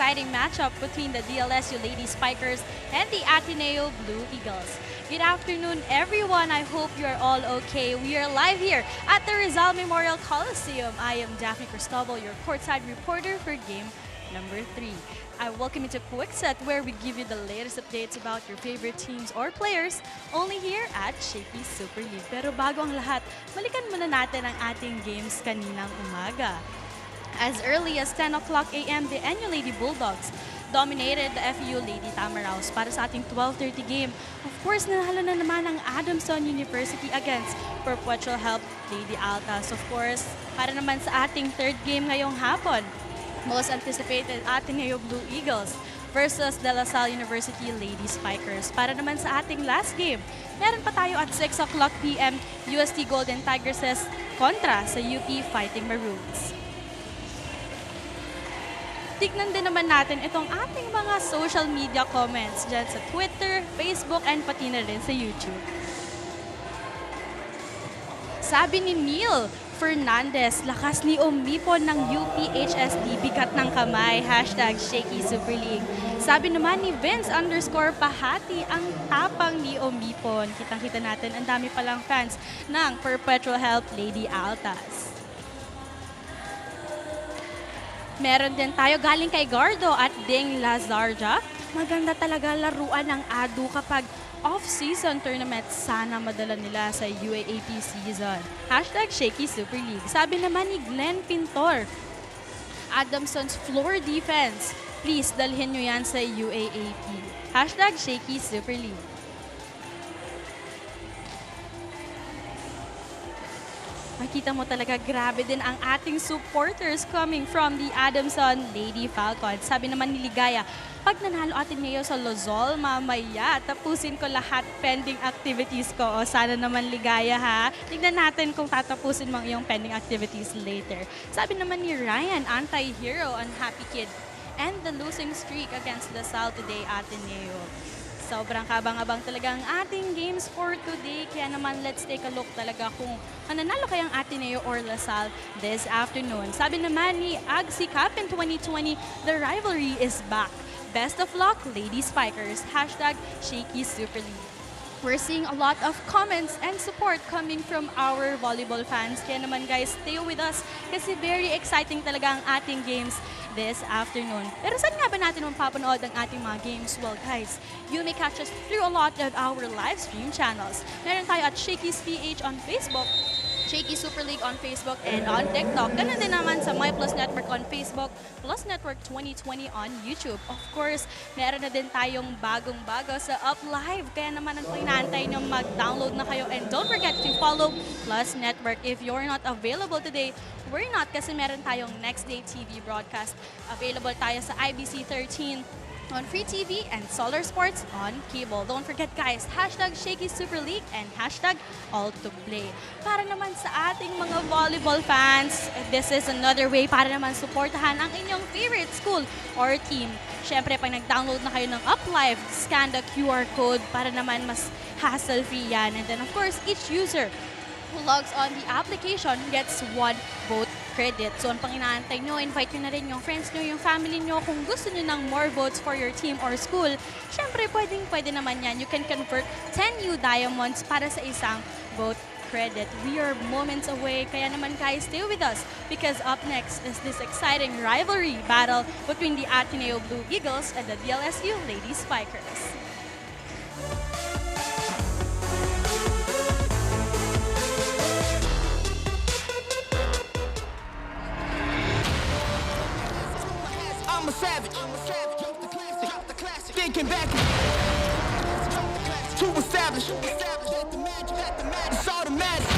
exciting matchup between the DLSU Lady Spikers and the Ateneo Blue Eagles. Good afternoon, everyone. I hope you are all okay. We are live here at the Rizal Memorial Coliseum. I am Daphne Cristobal, your courtside reporter for game number 3. I welcome you to Quick Set, where we give you the latest updates about your favorite teams or players, only here at Shakey Super League. Pero bago ang lahat, balikan muna natin ang ating games kaninang umaga. As early as 10 o'clock a.m., the NU Lady Bulldogs dominated the FEU Lady Tamaraws para sa ating 12:30 game. Of course, nanalo na naman ang Adamson University against Perpetual Help Lady Altas. Of course, para naman sa ating third game ngayong hapon, most anticipated Ateneo Blue Eagles versus De La Salle University Lady Spikers. Para naman sa ating last game, meron pa tayo at 6 o'clock p.m. UST Golden Tigresses kontra sa UP Fighting Maroons. Tignan din naman natin itong ating mga social media comments dyan sa Twitter, Facebook, and pati na rin sa YouTube. Sabi ni Neil Fernandez, lakas ni Omipon ng UPHSD, bigat ng kamay, hashtag Shakey Super League. Sabi naman ni Vince_Pahati, ang tapang ni Omipon. Kitang-kita natin, ang dami palang fans ng Perpetual Help Lady Altas. Meron din tayo galing kay Gardo at Ding Lazarja. Maganda talaga laruan ng ADU kapag off-season tournament. Sana madala nila sa UAAP season. Hashtag Shakey Super League. Sabi naman ni Glenn Pintor, Adamson's floor defense, please dalhin nyo yan sa UAAP. Hashtag Shakey Super League. Makita mo talaga, grabe din ang ating supporters coming from the Adamson Lady Falcons. Sabi naman ni Ligaya, pag nanalo Ateneo sa Lozol, mamaya, tapusin ko lahat pending activities ko. O sana naman Ligaya ha. Tignan natin kung tatapusin mo iyong pending activities later. Sabi naman ni Ryan, anti-hero, unhappy kid, and the losing streak against the Sal today, Ateneo. Sobrang kabang-abang talaga ang ating games for today. Kaya naman, let's take a look talaga kung mananalo kayang Ateneo or LaSalle this afternoon. Sabi naman ni Agsi Cup in 2020, the rivalry is back. Best of luck, Lady Spikers. Hashtag Shakey Super League. We're seeing a lot of comments and support coming from our volleyball fans. Kaya naman guys, stay with us kasi very exciting talaga ang ating games this afternoon. Pero saan nga ba natin mapapanood ang ating mga games? Well guys, you may catch us through a lot of our live stream channels. Meron tayo at Shakey's PH on Facebook, Shakey Super League on Facebook and on TikTok. Ganun din naman sa My Plus Network on Facebook, Plus Network 2020 on YouTube. Of course, meron na din tayong bagong-bago sa Up Live. Kaya naman ang inaantay nyo, mag-download na kayo. And don't forget to follow Plus Network. If you're not available today, we're not kasi meron tayong Next Day TV broadcast. Available tayo sa IBC 13 on Free TV and Solar Sports on cable. Don't forget guys, hashtag Shakey Super League and hashtag All to Play. Para naman sa ating mga volleyball fans, this is another way para naman suportahan ang inyong favorite school or team. Siyempre, pag nag-download na kayo ng UpLive, scan the QR code para naman mas hassle-free yan. And then of course, each user who logs on the application gets 1 vote credit. So, ang pang inaantay nyo, invite nyo na rin yung friends nyo, yung family nyo. Kung gusto nyo ng more votes for your team or school, syempre, pwede naman yan. You can convert 10 new diamonds para sa isang vote credit. We are moments away. Kaya naman guys, stay with us because up next is this exciting rivalry battle between the Ateneo Blue Eagles and the DLSU Lady Spikers. I'm a savage. Thinking back to establish. It's automatic.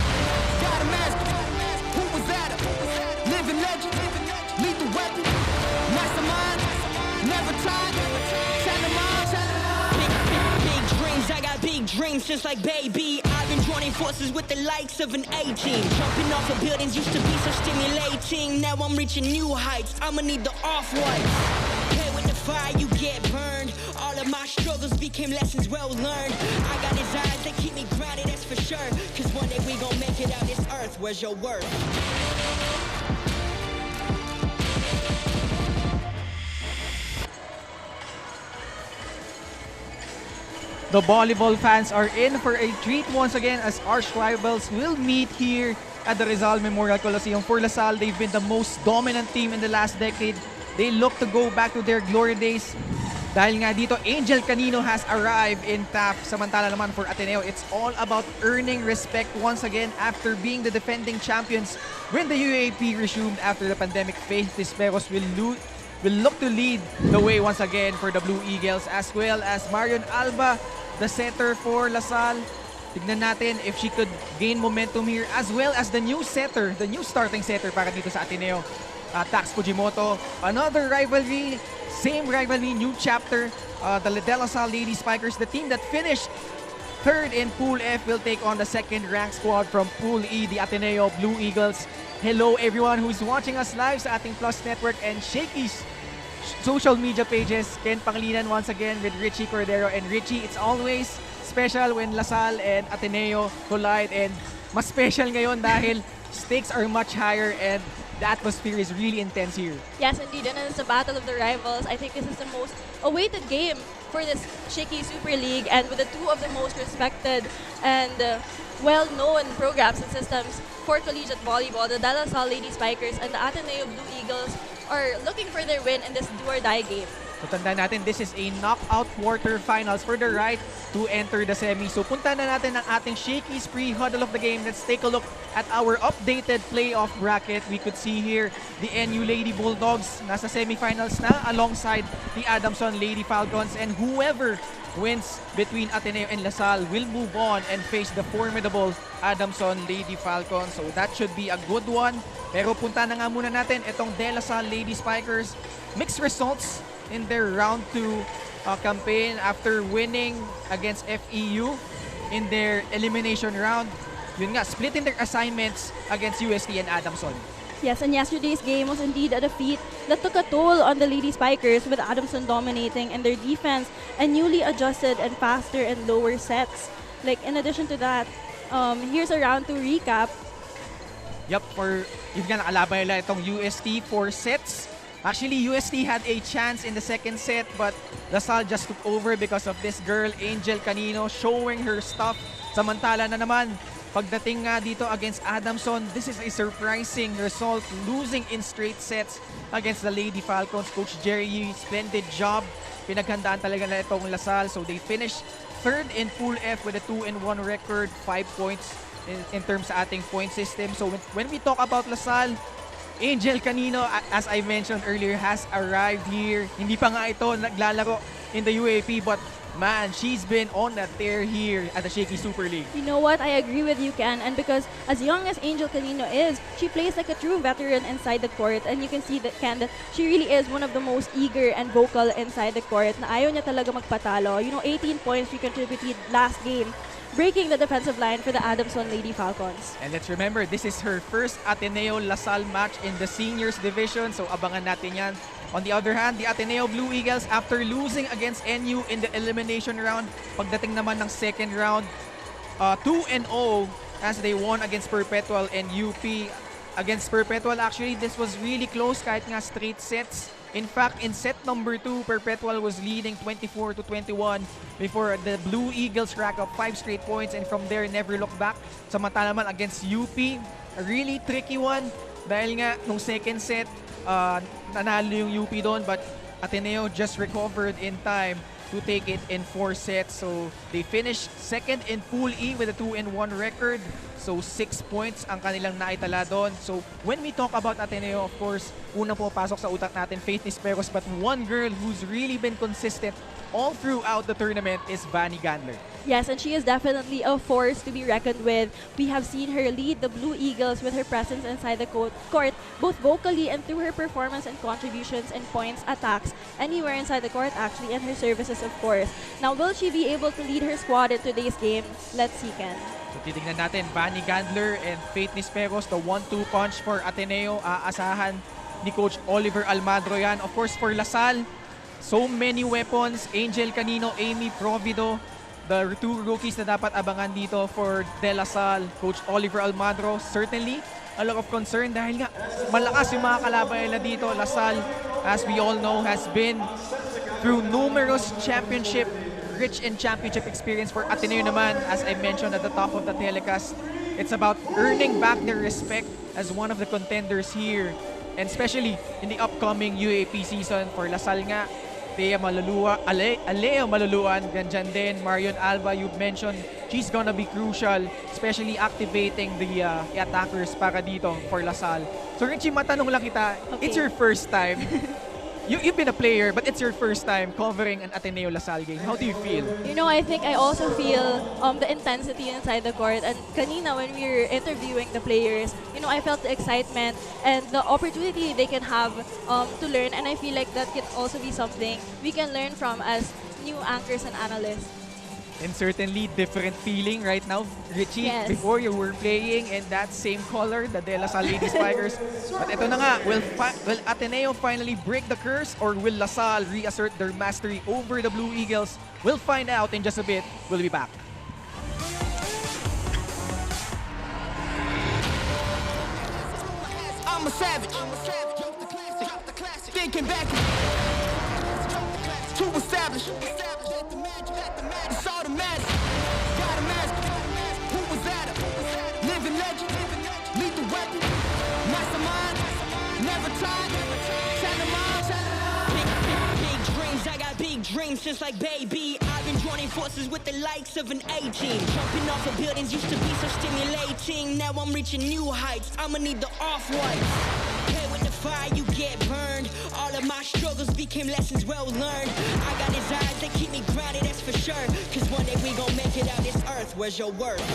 Got a mask. Who was that? Living legend. Lethal weapon. Mastermind. Never tired. Tell them all. Big dreams. I got big dreams just like baby. I've been joining forces with the likes of an A-team. Jumping off of buildings used to be so stimulating. Now I'm reaching new heights. I'ma need the off-whites. Play with the fire, you get burned. All of my struggles became lessons well learned. I got desires that keep me grounded, that's for sure. Cause one day we gon' make it out this earth. Where's your worth? The volleyball fans are in for a treat once again as arch rivals will meet here at the Rizal Memorial Coliseum. For LaSalle, they've been the most dominant team in the last decade. They look to go back to their glory days. Dahil nga dito, Angel Canino has arrived in TAF. Samantala naman for Ateneo, it's all about earning respect once again after being the defending champions. When the UAP resumed after the pandemic, Faith Tisperos will look to lead the way once again for the Blue Eagles, as well as Marion Alba, the setter for LaSalle. Tignan natin if she could gain momentum here, as well as the new setter, the new starting setter para dito sa Ateneo, Tax Fujimoto. Another rivalry, same rivalry, new chapter. The De La Salle Lady Spikers, the team that finished third in Pool F, will take on the second-ranked squad from Pool E, the Ateneo Blue Eagles. Hello everyone who's watching us live sa ating Plus Network and Shakey's social media pages. Ken Panglinan once again with Richie Cordero. And Richie, it's always special when LaSalle and Ateneo collide, and mas special ngayon dahil stakes are much higher and the atmosphere is really intense here. Yes, indeed, and it's a battle of the rivals. I think this is the most awaited game for this Shakey Super League, and with the two of the most respected and well-known programs and systems for collegiate volleyball, the De La Salle Lady Spikers and the Ateneo Blue Eagles are looking for their win in this do-or-die game. So tandaan natin, this is a knockout quarterfinals for the right to enter the semi. So punta na natin ang ating Shakey's pre-huddle of the game. Let's take a look at our updated playoff bracket. We could see here the NU Lady Bulldogs nasa semifinals na alongside the Adamson Lady Falcons, and whoever wins between Ateneo and LaSalle will move on and face the formidable Adamson Lady Falcons. So that should be a good one. Pero punta na nga muna natin itong De La Salle Lady Spikers. Mixed results in their round 2 campaign after winning against FEU in their elimination round. Yun nga, splitting their assignments against UST and Adamson. Yes, and yesterday's game was indeed a defeat that took a toll on the Lady Spikers, with Adamson dominating in their defense and newly adjusted and faster and lower sets. Like, in addition to that, here's a round 2 recap. Yup, for yun nga, nakalaban nila itong UST 4 sets. Actually, UST had a chance in the second set, but LaSalle just took over because of this girl, Angel Canino, showing her stuff. Samantala na naman, pagdating nga dito against Adamson, this is a surprising result, losing in straight sets against the Lady Falcons. Coach Jerry Yee, splendid job. Pinaghandaan talaga na itong LaSalle. So they finished third in Pool F with a 2-1 record, 5 points in terms sa ating point system. So when we talk about LaSalle, Angel Canino, as I mentioned earlier, has arrived here. Hindi pa nga ito naglalaro in the UAP, but man, she's been on a tear here at the Shakey Super League. You know what? I agree with you, Ken. And because as young as Angel Canino is, she plays like a true veteran inside the court. And you can see that, Ken, that she really is one of the most eager and vocal inside the court. Na ayaw niya talaga magpatalo. You know, 18 points she contributed last game, breaking the defensive line for the Adamson Lady Falcons. And let's remember, this is her first Ateneo-LaSalle match in the seniors division, so abangan natin yan. On the other hand, the Ateneo Blue Eagles, after losing against NU in the elimination round, pagdating naman ng second round, 2-0 as they won against Perpetual and UP. Against Perpetual, actually, this was really close kahit nga straight sets. In fact, in set number 2, Perpetual was leading 24-21 before the Blue Eagles rack up 5 straight points, and from there, never look back. Samantala naman against UP, a really tricky one dahil nga nung second set, nanalo yung UP doon, but Ateneo just recovered in time to take it in 4 sets. So they finished second in Pool E with a 2-1 record. So 6 points ang kanilang naitala doon. So when we talk about Ateneo, of course, unang pumapasok sa utak natin, Faith Nisperos, but one girl who's really been consistent all throughout the tournament is Vanny Gandler. Yes, and she is definitely a force to be reckoned with. We have seen her lead the Blue Eagles with her presence inside the court, both vocally and through her performance and contributions and points, attacks, anywhere inside the court actually, and her services, of course. Now, will she be able to lead her squad in today's game? Let's see, Ken. So titignan natin, Vanny Gandler and Faith Nisperos, the 1-2 punch for Ateneo. Aasahan ni Coach Oliver Almadro yan. Of course, for LaSalle, so many weapons. Angel Canino, Amy Provido, the 2 rookies na dapat abangan dito for De La Salle. Coach Oliver Almadro, certainly a lot of concern dahil nga malakas yung mga kalaban nila dito. LaSalle, as we all know, has been through numerous championship rich in championship experience for Ateneo naman, as I mentioned at the top of the telecast. It's about earning back their respect as one of the contenders here. And especially in the upcoming UAP season for Lasal nga, Aleo Maluluan, ganyan din, Marion Alba, you've mentioned, she's gonna be crucial, especially activating the attackers para dito for Lasal. So Richie, matanong lang kita, it's your first time. You've been a player, but it's your first time covering an Ateneo Lasal game. How do you feel? You know, I think I also feel the intensity inside the court. And kanina, when we were interviewing the players, you know, I felt the excitement and the opportunity they can have to learn. And I feel like that can also be something we can learn from as new anchors and analysts. And certainly different feeling right now, Richie. Yes. Before you were playing in that same color, the De La Salle Lady Spikers. But ito na nga, will Ateneo finally break the curse, or will La Salle reassert their mastery over the Blue Eagles? We'll find out in just a bit. We'll be back. I'm a savage. Thinking back. Too established. It's automatic. Got a mask. Who was that? Living legend. Lethal weapon. Mastermind. Never tired. Big dreams, I got big dreams since like baby. I've been joining forces with the likes of an A-team. Jumping off of buildings used to be so stimulating. Now I'm reaching new heights. I'ma need the off-whites. Play with the fire, you get burned. All of my struggles became lessons well learned. I got desires that keep me grounded, that's for sure. Cause one day we gon' make it out this earth. Where's your worth?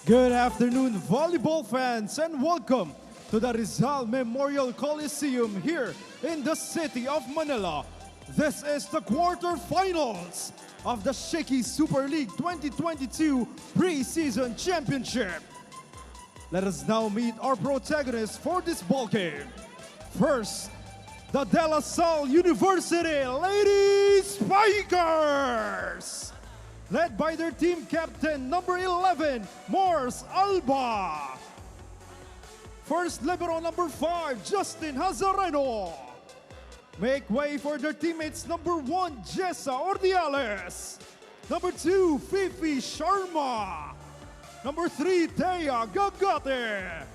Good afternoon, volleyball fans, and welcome to the Rizal Memorial Coliseum here in the city of Manila. This is the quarterfinals of the Shakey Super League 2022 Preseason Championship. Let us now meet our protagonists for this ball game. First, the De La Salle University Lady Spikers, led by their team captain, number 11, Morse Alba. First libero, number 5, Justin Hazareno. Make way for their teammates, number 1, Jessa Ordiales. Number 2, Fifi Sharma. Number 3, Thea Gagate.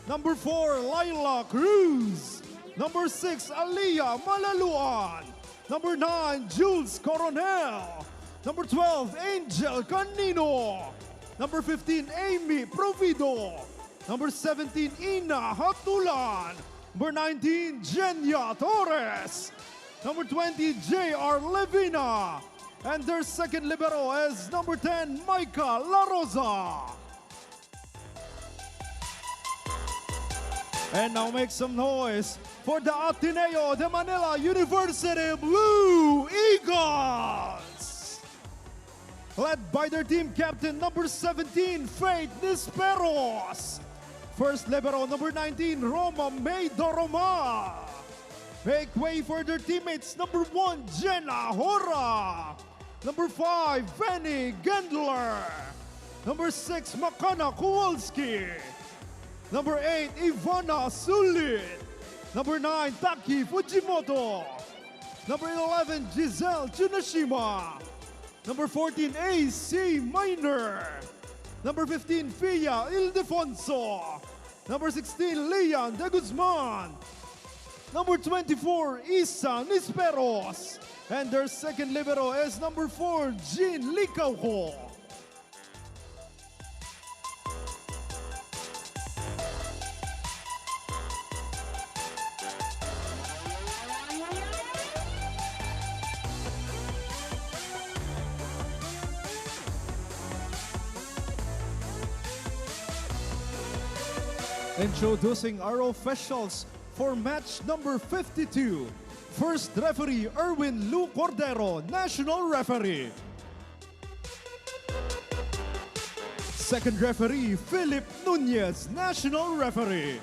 Number 4, Laila Cruz. Number 6, Aliyah Malaluan. Number 9, Jules Coronel. Number 12, Angel Canino. Number 15, Amy Provido. Number 17, Ina Hatulan. Number 19, Jenya Torres. Number 20, J.R. Levina. And their second libero is number 10, Micah La Rosa. And now make some noise for the Ateneo de Manila University Blue Eagles, led by their team captain, number 17, Faith Nisperos. First libero, number 19, Roma May Doroma. Make way for their teammates, number 1, Jenna Hora. Number 5, Benny Gendler. Number 6, Makana Kowalski. Number 8, Ivana Sulit. Number 9, Taki Fujimoto. Number 11, Giselle Tsunashima. Number 14, AC Minor. Number 15, Fia Ildefonso. Number 16, Leon De Guzman. Number 24, Isa Nisperos. And their second libero is number 4, Jean Licauco. Introducing our officials for match number 52. First referee, Erwin Lu Cordero, National Referee. Second referee, Philip Nunez, National Referee.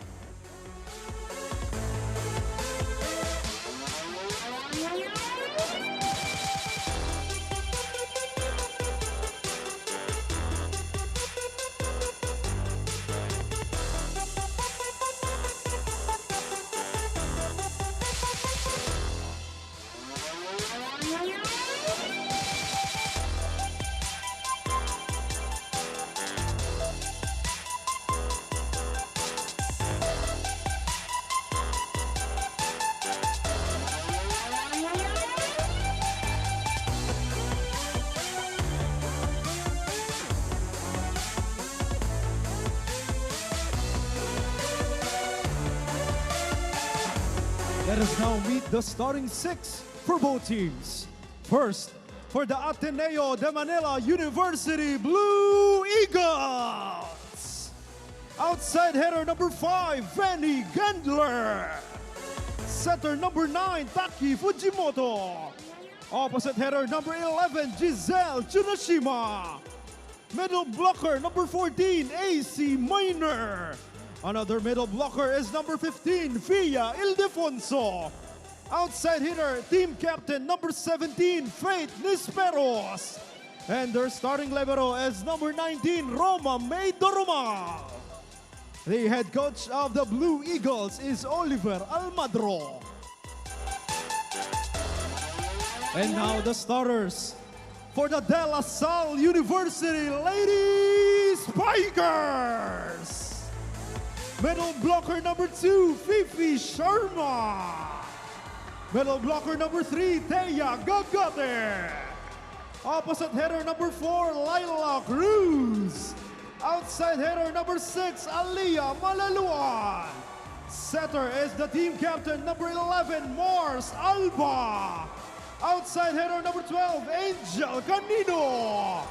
Let us now meet the starting 6 for both teams. First, for the Ateneo de Manila University Blue Eagles. Outside header number 5, Benny Gendler. Setter number 9, Taki Fujimoto. Opposite header number 11, Giselle Tsunashima. Middle blocker number 14, AC Minor. Another middle blocker is number 15, Fia Ildefonso. Outside hitter, team captain number 17, Faith Nisperos. And their starting libero is number 19, Roma May Doroma. The head coach of the Blue Eagles is Oliver Almadro. And now the starters for the De La Salle University Lady Spikers. Middle blocker number 2, Fifi Sharma. Middle blocker number 3, Thea Gagate. Opposite header number 4, Laila Cruz. Outside header number 6, Aliyah Malaluan. Setter is the team captain number 11, Morse Alba. Outside header number 12, Angel Canino.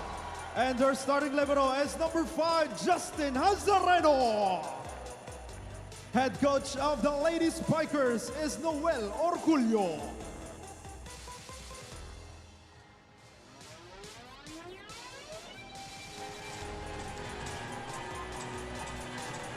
And their starting libero is number 5, Justin Hazareno. Head coach of the Lady Spikers is Noel Orculio.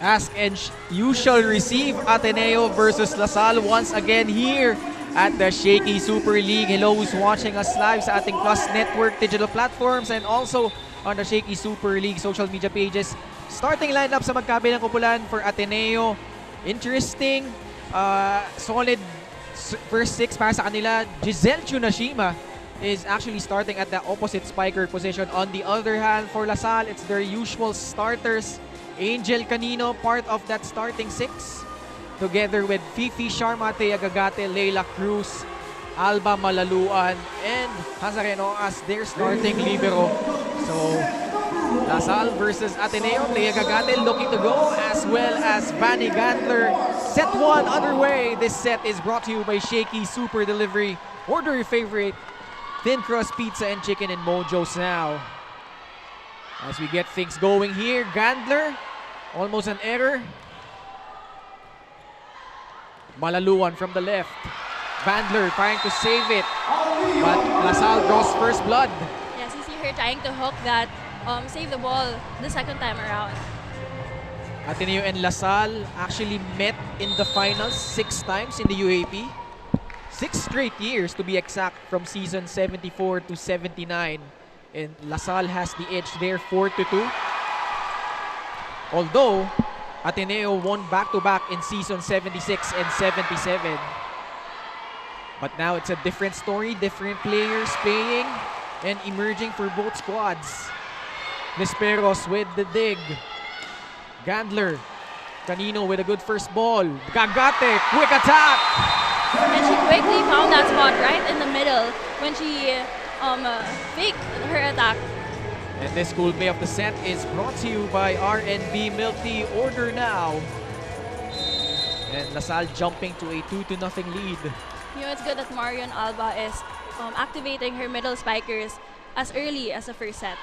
Ask and you shall receive. Ateneo versus LaSalle once again here at the Shakey Super League. Hello, who's watching us live sa ating Plus Network digital platforms and also on the Shakey Super League social media pages. Starting lineup sa magkabilang kumpulan for Ateneo. Interesting, solid first 6 para sa kanila. Giselle Chunashima is actually starting at the opposite spiker position. On the other hand, for LaSalle, it's their usual starters. Angel Canino, part of that starting 6. Together with Fifi Sharmate Agagate, Leila Cruz, Alba Malaluan, and Hazareno as their starting libero. So, LaSalle versus Ateneo. Leia Agagate looking to go, as well as Vanny Gandler. Set 1 underway. This set is brought to you by Shakey Super Delivery. Order your favorite thin crust pizza and chicken in Mojo's now. As we get things going here, Gandler, almost an error. Malaluan from the left. Bandler trying to save it, but LaSalle draws first blood. Yes, you see her trying to hook that, save the ball the second time around. Ateneo and LaSalle actually met in the finals 6 times in the UAP. 6 straight years to be exact, from season 74 to 79. And LaSalle has the edge there, 4-2. Although, Ateneo won back-to-back in season 76 and 77. But now it's a different story, different players playing and emerging for both squads. Nesperos with the dig. Gandler, Canino with a good first ball. Gagate, quick attack! And she quickly found that spot right in the middle when she faked her attack. And this cool play of the set is brought to you by RNB Milk Tea. Order now. And LaSalle jumping to a 2-0 lead. You know, it's good that Marion Alba is activating her middle spikers as early as the first set.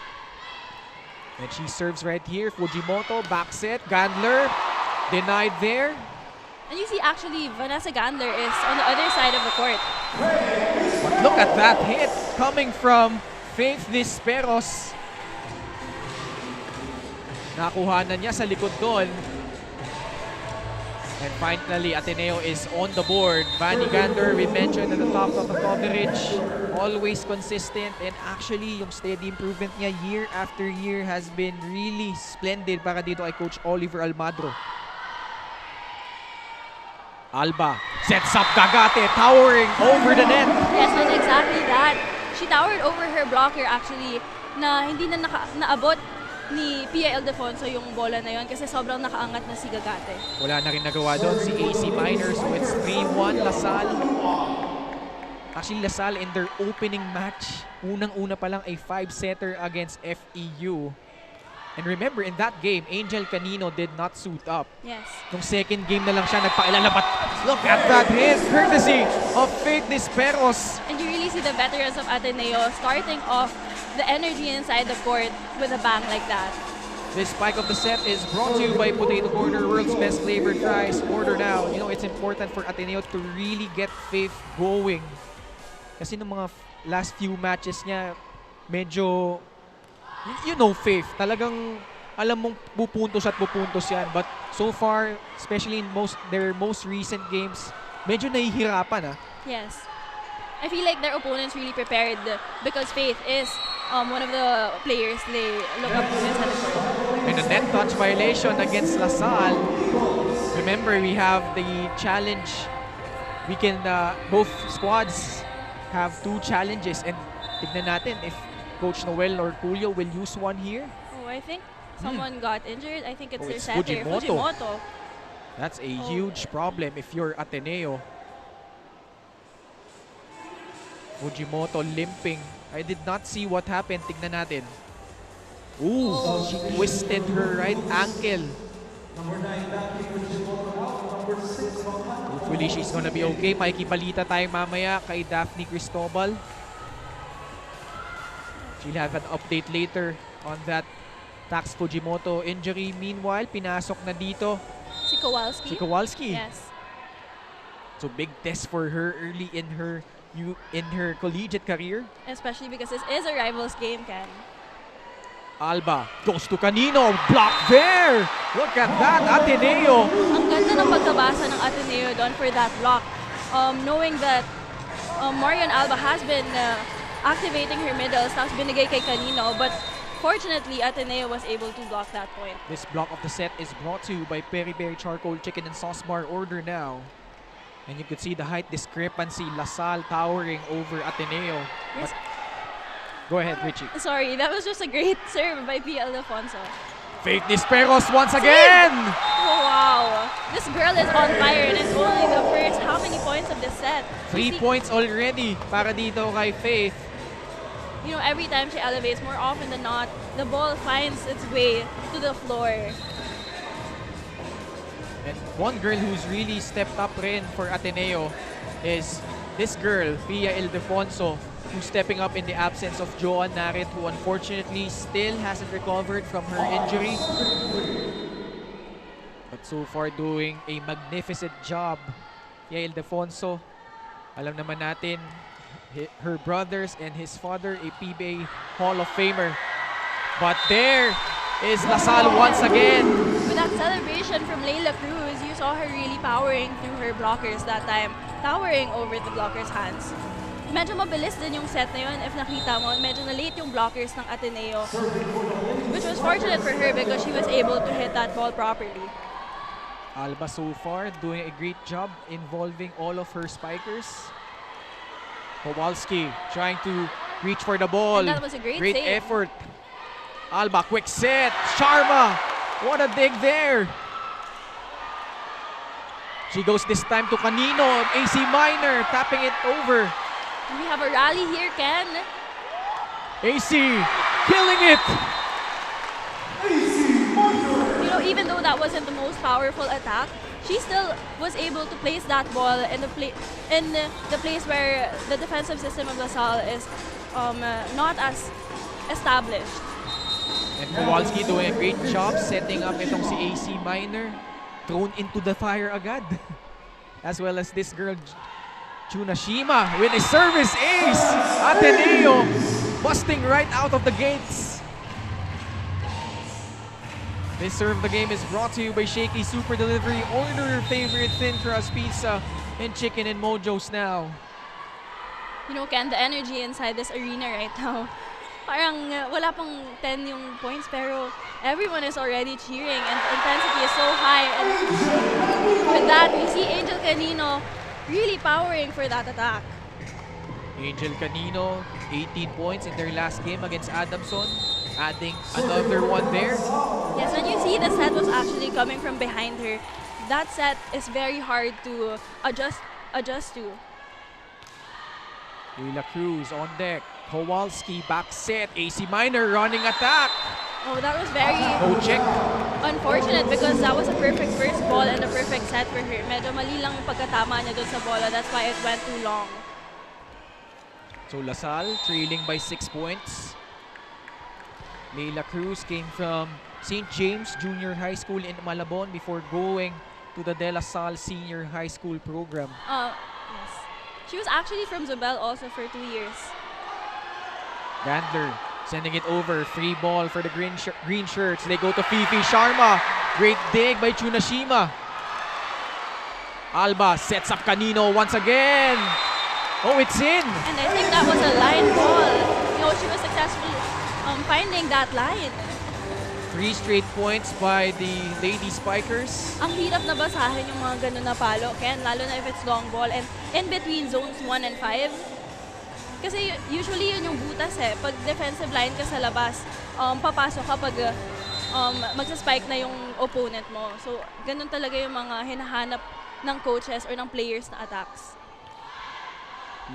And she serves right here. Fujimoto, back set. Gandler, denied there. And you see, actually, Vanessa Gandler is on the other side of the court. But look at that hit coming from Faith Nisperos. Nakuha na niya sa likod doon. And finally, Ateneo is on the board. Vanny Gander, we mentioned at the top of the coverage, always consistent, and actually yung steady improvement niya year after year has been really splendid para dito kay Coach Oliver Almadro. Alba sets up Gagate, towering over the net. Yes, and exactly that. She towered over her blocker actually, na hindi na naabot ni Pia Ildefonso yung bola na yun kasi sobrang nakaangat na si Gagate. Wala na rin nagawa doon si AC Miners, so it's 3-1 LaSalle. Actually, LaSalle in their opening match, unang-una pa lang ay 5-setter against FEU. And remember, in that game, Angel Canino did not suit up. Yes. Nung second game na lang siya nagpakilala, but look at that hit, courtesy of Faith Nisperos. And you really see the veterans of Ateneo starting off the energy inside the court with a bang like that. This spike of the set is brought to you by Potato Corner, world's best flavored fries. Order now. You know, it's important for Ateneo to really get Faith going. Kasi nung mga last few matches niya, medyo, you know Faith, talagang alam mong pupuntos at pupuntos yan. But so far, especially in their most recent games, medyo nahihirapan. Yes. I feel like their opponents really prepared because Faith is one of the players they look up to inside the court. And a net touch violation against LaSalle. Remember, we have the challenge. We can, both squads have 2 challenges. And tignan natin if Coach Noel or Julio will use one here. Oh, I think someone got injured. I think it's their It's setter, Fujimoto. That's a huge problem if you're Ateneo. Fujimoto limping. I did not see what happened. Tignan natin. Ooh, she twisted her right ankle. Hopefully she's gonna be okay. Makikibalita tayo mamaya kay Daphne Cristobal. She'll have an update later. on that Tax Fujimoto injury. Meanwhile, pinasok na dito Si Kowalski. si Kowalski. Yes. So big test for her early in her collegiate career. Especially because this is a rivals game, Ken. Alba goes to Canino. Block there! Look at that, Ateneo. Ang ganda ng pagkabasa ng Ateneo doon for that block. Knowing that Marian Alba has been activating her middles, tapos binigay kay Canino, but fortunately, Ateneo was able to block that point. This block of the set is brought to you by Peri Peri Charcoal Chicken and Sauce Bar. Order now. And you could see the height discrepancy. LaSalle towering over Ateneo. Yes. Go ahead, Richie. Sorry, that was just a great serve by P. Alfonso. Fake Nisperos once again! Oh, wow. This girl is on fire and it's only the first how many points of the set? 3 points already para dito kay Faith. You know, every time she elevates, more often than not, the ball finds its way to the floor. And one girl who's really stepped up rin for Ateneo is this girl, Pia Ildefonso, who's stepping up in the absence of Joan Narit, who unfortunately still hasn't recovered from her injury. But so far doing a magnificent job. Pia Ildefonso, alam naman natin, her brothers and his father, a PBA Hall of Famer. But there is LaSalle once again. With that celebration from Layla Cruz, you saw her really powering through her blockers that time, towering over the blockers' hands. Medyo mabilis din yung set na yun. If nakita mo, medyo na-late yung blockers ng Ateneo, which was fortunate for her because she was able to hit that ball properly. Alba so far doing a great job involving all of her spikers. Kowalski trying to reach for the ball. And that was a great save. effort. Alba, quick set. Sharma, what a dig there. She goes this time to Canino. AC Minor tapping it over. We have a rally here, Ken. AC killing it. You know, even though that wasn't the most powerful attack, she still was able to place that ball in the place where the defensive system of LaSalle is not as established. And Kowalski doing a great job setting up itong si AC Minor. Thrown into the fire agad. As well as this girl, Chunashima, with a service ace. Ateneo busting right out of the gates. This serve of the game is brought to you by Shakey Super Delivery. Order your favorite thin crust pizza and chicken and mojos now. You know, Ken, the energy inside this arena right now, parang wala pang 10 yung points, pero everyone is already cheering and the intensity is so high. And with that, we see Angel Canino really powering for that attack. Angel Canino, 18 points in their last game against Adamson. Adding another one there. Yes, when you see the set was actually coming from behind her, that set is very hard to adjust to. Leila Cruz on deck. Kowalski back set. AC Minor running attack. Oh, that was very Check. unfortunate because that was a perfect first ball and a perfect set for her. Medyo mali lang yung pagkatama niya doon sa bola. That's why it went too long. So LaSalle trailing by 6 points. Leila Cruz came from St. James Junior High School in Malabon before going to the De La Salle Senior High School program. Yes. She was actually from Zobel also for 2 years. Gandler sending it over. Free ball for the green shirts. They go to Fifi Sharma. Great dig by Chunashima. Alba sets up Canino once again. Oh, it's in. And I think that was a line ball. You know, she was successful finding that line. 3 straight points by the Lady Spikers. Ang hirap na basahin yung mga ganun na palo, Ken, lalo na if it's long ball and in between zones 1 and 5. Kasi usually yun yung butas eh. Pag defensive line ka sa labas, papasok ka pag magsaspike na yung opponent mo. So, ganun talaga yung mga hinahanap ng coaches or ng players na attacks.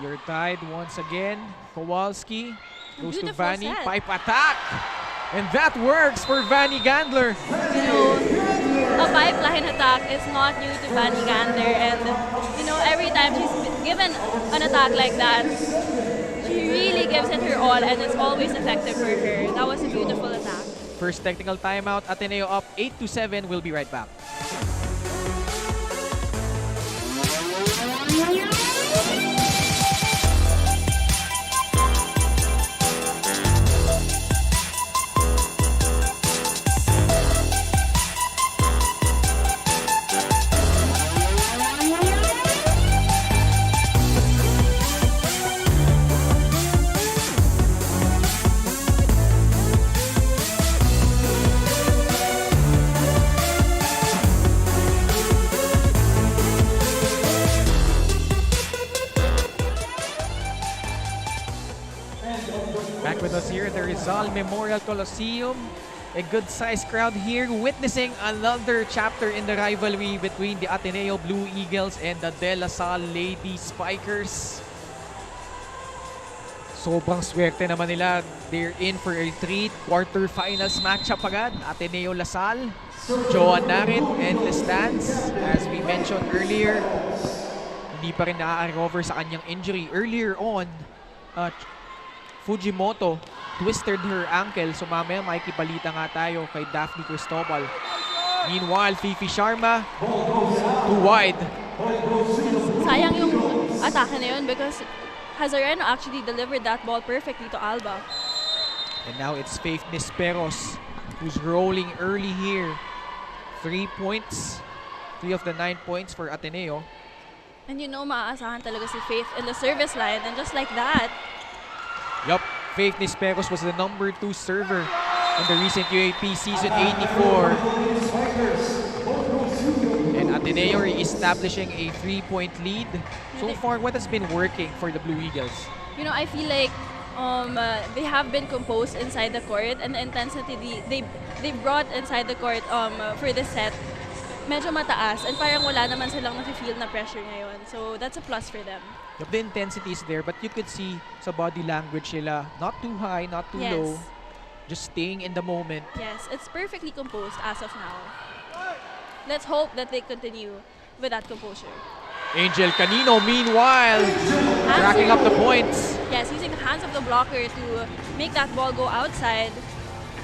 You're tied once again. Kowalski goes to Beautiful Vanny. set. Pipe attack. And that works for Vanny Gandler. You know, a pipeline attack is not new to Vanny Gander, and you know, every time she's given an attack like that, she really gives it her all, and it's always effective for her. That was a beautiful attack. First technical timeout. Ateneo up 8-7. We'll be right back. Back with us here at the Rizal Memorial Coliseum. A good-sized crowd here witnessing another chapter in the rivalry between the Ateneo Blue Eagles and the De La Salle Lady Spikers. Sobrang swerte naman nila. They're in for a treat. Quarterfinals matchup agad. Ateneo La Salle, Joan Narit, and the stands. As we mentioned earlier, hindi pa rin na-recover sa kanyang injury. Earlier on, Fujimoto twisted her ankle, so mamaya makikibalita nga tayo kay Daphne Cristobal. Meanwhile, Fifi Sharma, too wide. Sayang yung atake na yun because Hazareno actually delivered that ball perfectly to Alba. And now it's Faith Nisperos who's rolling early here. 3 points, 3 of the 9 points for Ateneo. And you know, maaasahan talaga si Faith in the service line, and just like that, Yup, Faith Nisperos was the number 2 server in the recent UAP Season 84. And Ateneo establishing a 3-point lead. So far, what has been working for the Blue Eagles? you know, I feel like they have been composed inside the court, and the intensity they brought inside the court for this set medyo mataas, and parang wala naman silang nafe-feel na pressure ngayon. So that's a plus for them. Yup, the intensity is there, but you could see sa body language nila, not too high, not too low, just staying in the moment. Yes, it's perfectly composed as of now. Let's hope that they continue with that composure. Angel Canino, meanwhile, racking up the points. Yes, using the hands of the blocker to make that ball go outside.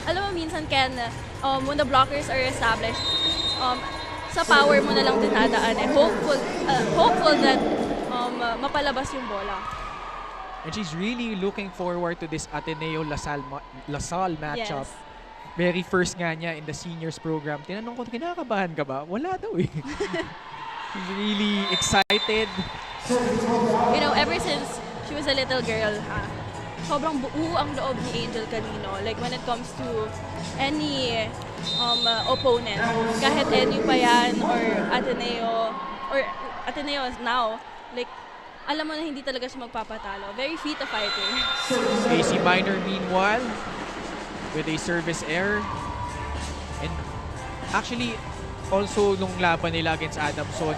Alam mo, minsan, Ken, when the blockers are established, sa power mo na lang dinadaan eh. Hopeful that mapalabas yung bola. And she's really looking forward to this Ateneo La Salle matchup. Yes. Very first nga niya in the seniors program. Tinanong ko, kinakabahan ka ba? Wala daw eh. She's really excited. You know, ever since she was a little girl, sobrang buo ang loob ni Angel Canino. Like when it comes to any opponent, kahit NU pa yan or Ateneo is now, like, alam mo na hindi talaga siya magpapatalo. Very fit a fighter. Casey Minor, meanwhile, with a service error. And actually, also nung laban nila against Adamson,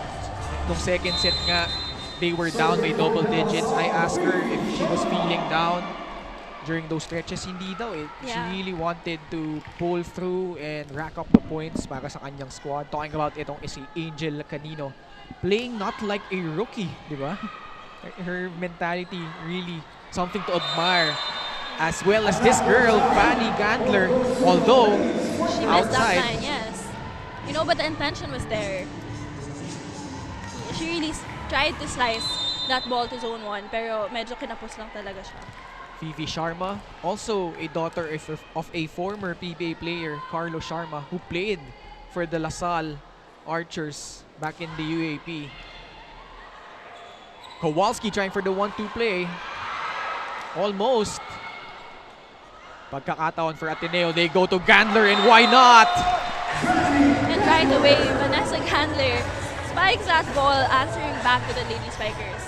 nung second set nga, they were down by double digits. I asked her if she was feeling down during those stretches. Hindi daw eh. She Yeah. really wanted to pull through and rack up the points para sa kanyang squad. Talking about itong si Angel Canino. Playing not like a rookie, di ba? Her mentality really something to admire. As well as this girl, Fanny Gandler, although She missed that outside. line, yes. You know, but the intention was there. She really tried to slice that ball to zone 1, pero medyo kinapos lang talaga siya. Fifi Sharma, also a daughter of a former PBA player, Carlo Sharma, who played for the La Salle Archers back in the UAP. Kowalski trying for the 1-2 play. Almost. Pagkakataon for Ateneo, they go to Gandler, and why not? And right away, Vanessa Gandler spikes that ball, answering back to the Lady Spikers.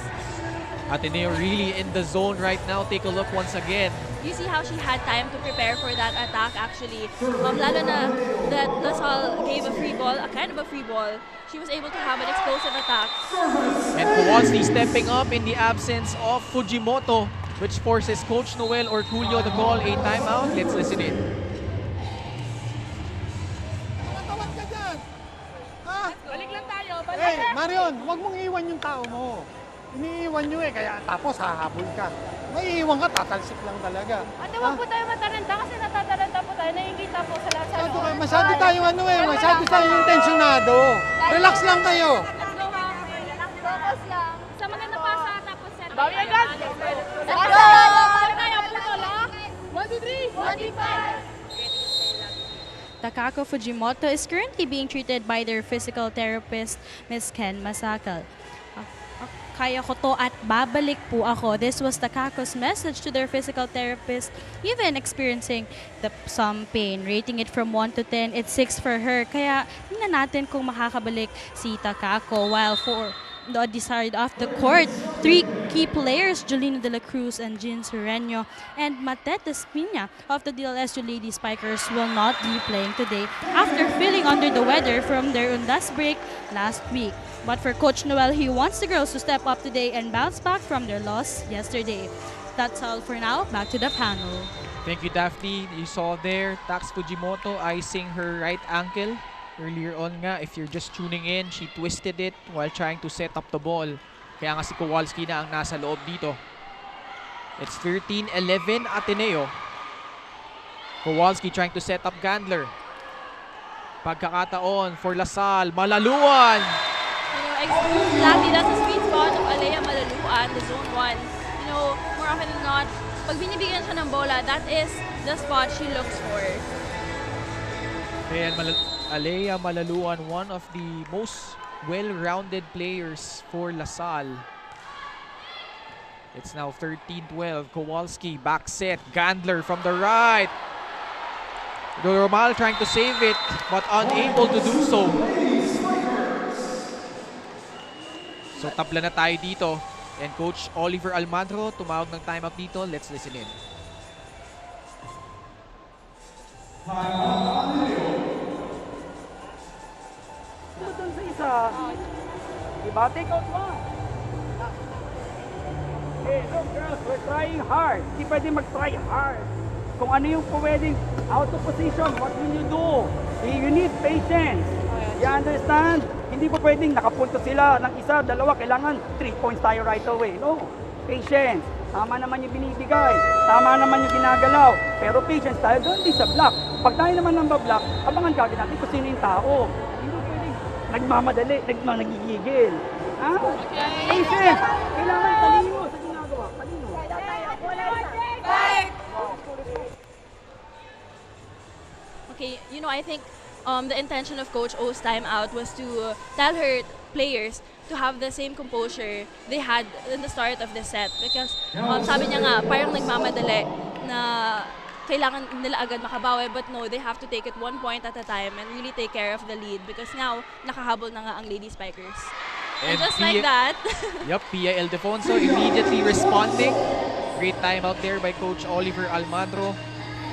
Ateneo really in the zone right now. Take a look once again. You see how she had time to prepare for that attack actually. Lalo na that LaSalle gave a free ball, a kind of a free ball. She was able to have an explosive attack. And Kowalski stepping up in the absence of Fujimoto, which forces Coach Noel or Julio to call a timeout. Let's listen in. Tawad ka dyan! Ha? Balik lang tayo, Hey, Marion, huwag mong iwan yung tao mo. Iniiwan nyo eh, kaya tapos hahabol ka. Maiiwan ka, tatalsik lang talaga. Ate, wag po tayo mataranta kasi natataranta po tayo. Nakikita po sa lahat sa loob. Masyado tayong ano eh, masyado tayong tensyonado. Relax lang kayo. Focus lang. Sa maganda pa sa tapos set. Bawi agad! Let's go! Balik tayo, putol, ha? 1, 2, 3! 25! Takako Fujimoto is currently being treated by their physical therapist, Ms. Ken Masakal. Kaya ko to at babalik po ako. This was Takako's message to their physical therapist, even experiencing some pain. Rating it from 1 to 10, it's 6 for her. Kaya tingnan natin kung makakabalik si Takako. While for the other side of the court, 3 key players, Jolina De La Cruz and Jean Sereno and Matete Espina of the DLSU Lady Spikers will not be playing today after feeling under the weather from their Undas break last week. But for Coach Noel, he wants the girls to step up today and bounce back from their loss yesterday. That's all for now. Back to the panel. Thank you, Daphne. You saw there, Tax Fujimoto icing her right ankle. Earlier on nga, if you're just tuning in, she twisted it while trying to set up the ball. Kaya nga si Kowalski na ang nasa loob dito. It's 13-11 Ateneo. Kowalski trying to set up Gandler. Pagkakataon for Lasal. Malaluan! Exactly, that's the sweet spot of Alea Malaluan, the zone 1. You know, more often than not, pag binibigyan siya ng bola, that is the spot she looks for. Ayan, Alea Malaluan, one of the most well-rounded players for Lasal. It's now 13-12. Kowalski, back set. Gandler from the right. Doromal trying to save it, but unable to do so. So tabla na tayo dito. And Coach Oliver Almandro tumawag ng timeout dito. Let's listen in. Doon sa isa. Diba? Take out mo. Hey, look girls, we're trying hard. Hindi pwede mag-try hard. Kung ano yung pwedeng out of position, what will you do? You need patience. You understand? Hindi po pwedeng nakapunto sila ng isa, dalawa, kailangan 3 points tayo right away. No. Patience. Tama naman yung binibigay. Tama naman yung ginagalaw. Pero patience tayo, doon din sa block. Pag tayo naman ng block, abangan kagad natin kung sino yung tao. Hindi pwedeng nagmamadali, nagigigil. Ha? Patience. Kailangan talino sa ginagawa. Talino. Okay, you know, I think the intention of Coach O's timeout was to tell her players to have the same composure they had in the start of the set. Because sabi niya nga, parang nagmamadali na kailangan nila agad makabawi. But no, they have to take it 1 point at a time and really take care of the lead. Because now, nakahabol na nga ang Lady Spikers. And just like that. Yep, Pia Ildefonso immediately responding. Great timeout there by Coach Oliver Almandro.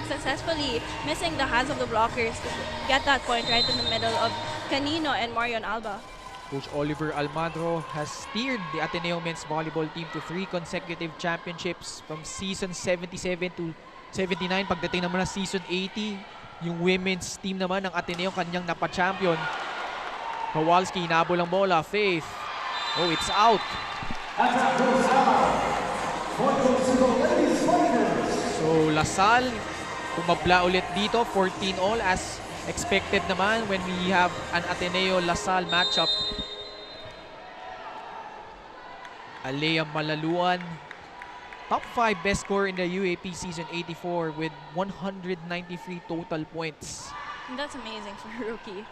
Successfully missing the hands of the blockers to get that point right in the middle of Canino and Marion Alba. Coach Oliver Almandro has steered the Ateneo men's volleyball team to 3 consecutive championships from season 77 to 79. Pagdating naman na season 80, yung women's team naman ng Ateneo kanyang napa-champion. Kowalski, inabol ang bola. Faith. Oh, it's out. So, Lasal tumabla ulit dito, 14 all as expected naman when we have an Ateneo-Lasal matchup. Alea Malaluan, top 5 best scorer in the UAP season 84 with 193 total points. And that's amazing for a rookie.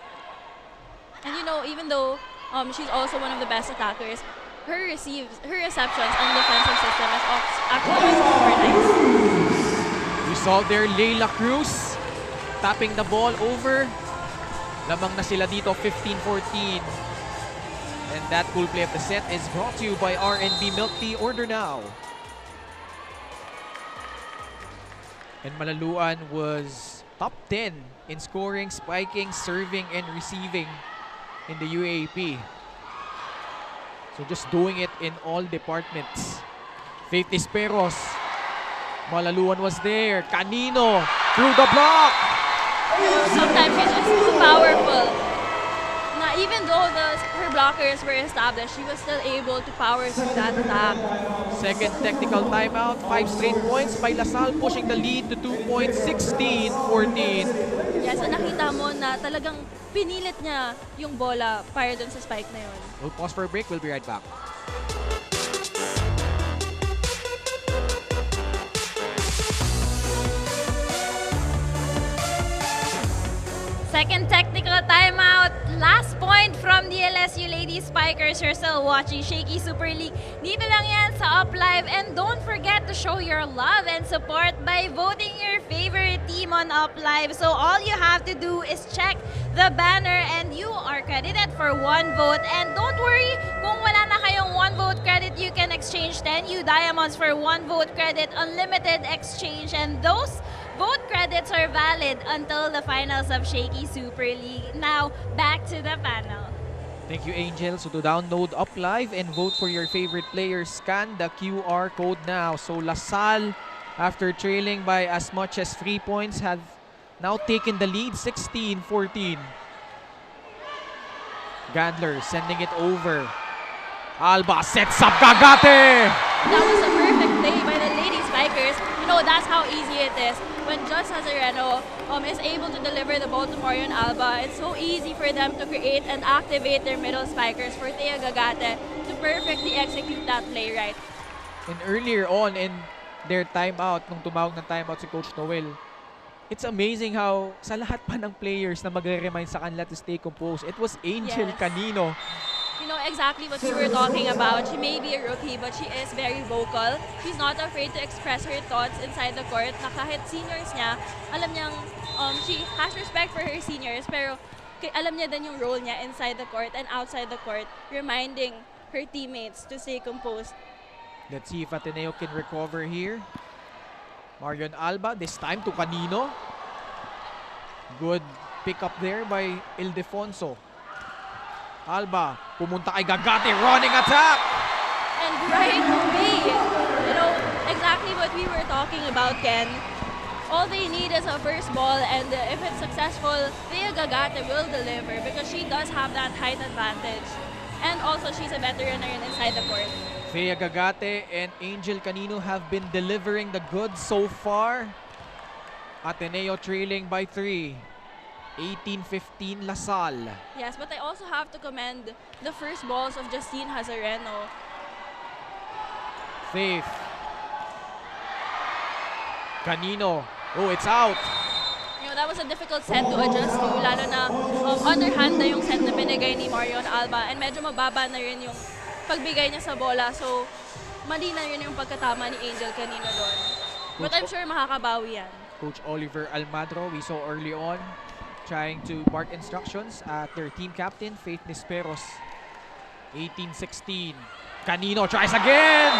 And you know, even though she's also one of the best attackers, her receptions and defensive system is actually super nice. We saw there Leila Cruz tapping the ball over. Lamang na sila dito, 15-14. And that cool play of the set is brought to you by R&B Milk Tea. Order now. And Malaluan was top 10 in scoring, spiking, serving, and receiving in the UAP. So just doing it in all departments. Faith Nisperos. Malaluan was there. Canino through the block. Sometimes she's just too powerful. Na even though her blockers were established, she was still able to power through that attack. Second technical timeout, 5 straight points by LaSalle, pushing the lead to 2 points, 16-14. Yes, and nakita mo na talagang pinilit niya yung bola para dun sa spike na yun. We'll pause for a break, we'll be right back. Second technical timeout. Last point from DLSU Lady Spikers. You're still watching Shakey Super League. Dito lang yan sa Up Live. And don't forget to show your love and support by voting your favorite team on Up Live. So all you have to do is check the banner and you are credited for 1 vote. And don't worry, kung wala na kayong 1 vote credit, you can exchange 10 U Diamonds for 1 vote credit. Unlimited exchange. And those vote credits are valid until the finals of Shakey Super League. Now, back to the panel. Thank you, Angel. So to download Up Live and vote for your favorite players, scan the QR code now. So LaSalle, after trailing by as much as 3 points, have now taken the lead, 16-14. Gandler sending it over. Alba sets up Gagate! That was a perfect play by the Lady Spikers. You know, that's how easy it is. When Just Hazareno is able to deliver the ball to Marion Alba, it's so easy for them to create and activate their middle spikers for Thea Gagate to perfectly execute that play right. And earlier on in their timeout, nung tumawag ng timeout si Coach Noel, it's amazing how sa lahat pa ng players na magre-remind sa kanila to stay composed, it was Angel Yes. Canino. You know exactly what we were talking about. She may be a rookie, but she is very vocal. She's not afraid to express her thoughts inside the court. Na kahit seniors niya, alam niyang she has respect for her seniors, pero alam niya din yung role niya inside the court and outside the court, reminding her teammates to stay composed. Let's see if Ateneo can recover here. Marion Alba, this time to Canino. Good pick up there by Ildefonso. Alba, pumunta kay Gagate, running attack! And right away, you know, exactly what we were talking about, Ken. All they need is a first ball, and if it's successful, Thea Gagate will deliver because she does have that height advantage. And also, she's a veteran inside the court. Thea Gagate and Angel Canino have been delivering the goods so far. Ateneo trailing by 3. 18-15 LaSalle. Yes, but I also have to commend the first balls of Justine Hazareno. Faith. Canino. Oh, it's out. You know, that was a difficult set to adjust to, lalo na underhand na yung set na binigay ni Marion Alba and medyo mababa na rin yung pagbigay niya sa bola. So, mali na rin yung pagkatama ni Angel Canino doon. But I'm sure makakabawi yan. Coach Oliver Almadro, we saw early on, trying to bark instructions at their team captain, Faith Nisperos. 18-16. Canino tries again!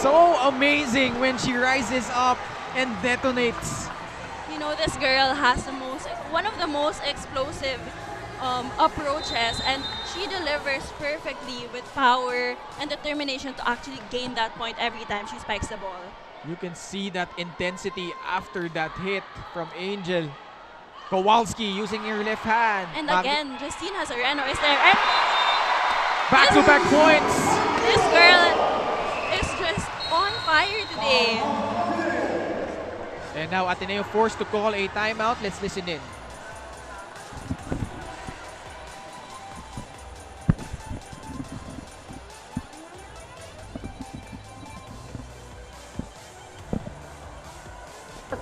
So amazing when she rises up and detonates. You know, this girl has one of the most explosive approaches, and she delivers perfectly with power and determination to actually gain that point every time she spikes the ball. You can see that intensity after that hit from Angel. Kowalski using her left hand. And again, Justine Hazareno is there. And back-to-back points. this girl is just on fire today. And now Ateneo forced to call a timeout. Let's listen in.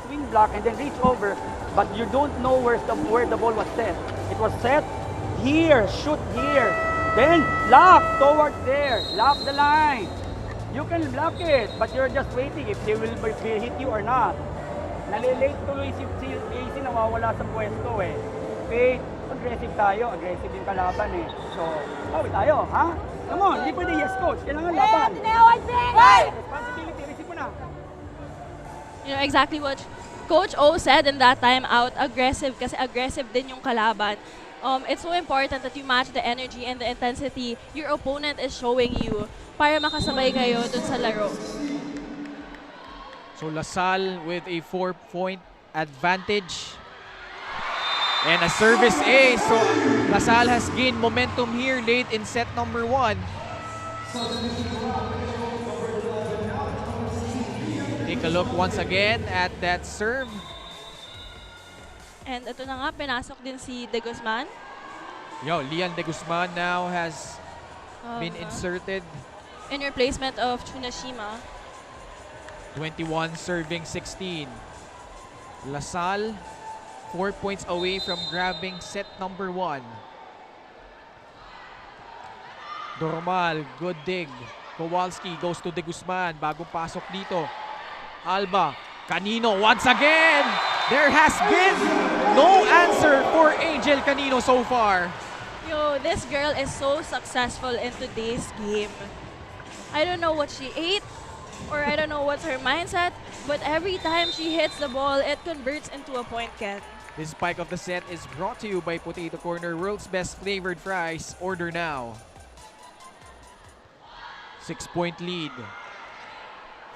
Swing block and then reach over, but you don't know where the ball was set. It was set here, shoot here, then lock towards there, lock the line. You can block it, but you're just waiting if they will hit you or not. Nalilate tuloy si AC, nawawala sa pwesto eh. Faith, aggressive tayo, aggressive yung kalaban eh. So, bawi tayo, ha? Come on, hindi pwede yes coach, kailangan laban. Responsibility, receive mo na. You know, exactly what Coach O said in that timeout, aggressive kasi aggressive din yung kalaban. It's so important that you match the energy and the intensity your opponent is showing you para makasabay kayo dun sa laro. So LaSalle with a 4-point advantage. And a service ace. So Lasal has gained momentum here late in set number 1. Take a look once again at that serve. And ito na nga, pinasok din si De Guzman. Lian De Guzman now has been inserted. In replacement of Tsunashima. 21 serving 16. Lasal 4 points away from grabbing set number 1. Dormal, good dig. Kowalski goes to De Guzman. Bagong pasok dito. Alba, Canino once again. There has been no answer for Angel Canino so far. Yo, this girl is so successful in today's game. I don't know what she ate or I don't know what's her mindset, but every time she hits the ball, it converts into a point, Ken. This spike of the set is brought to you by Potato Corner, world's best flavored fries. Order now. 6-point lead.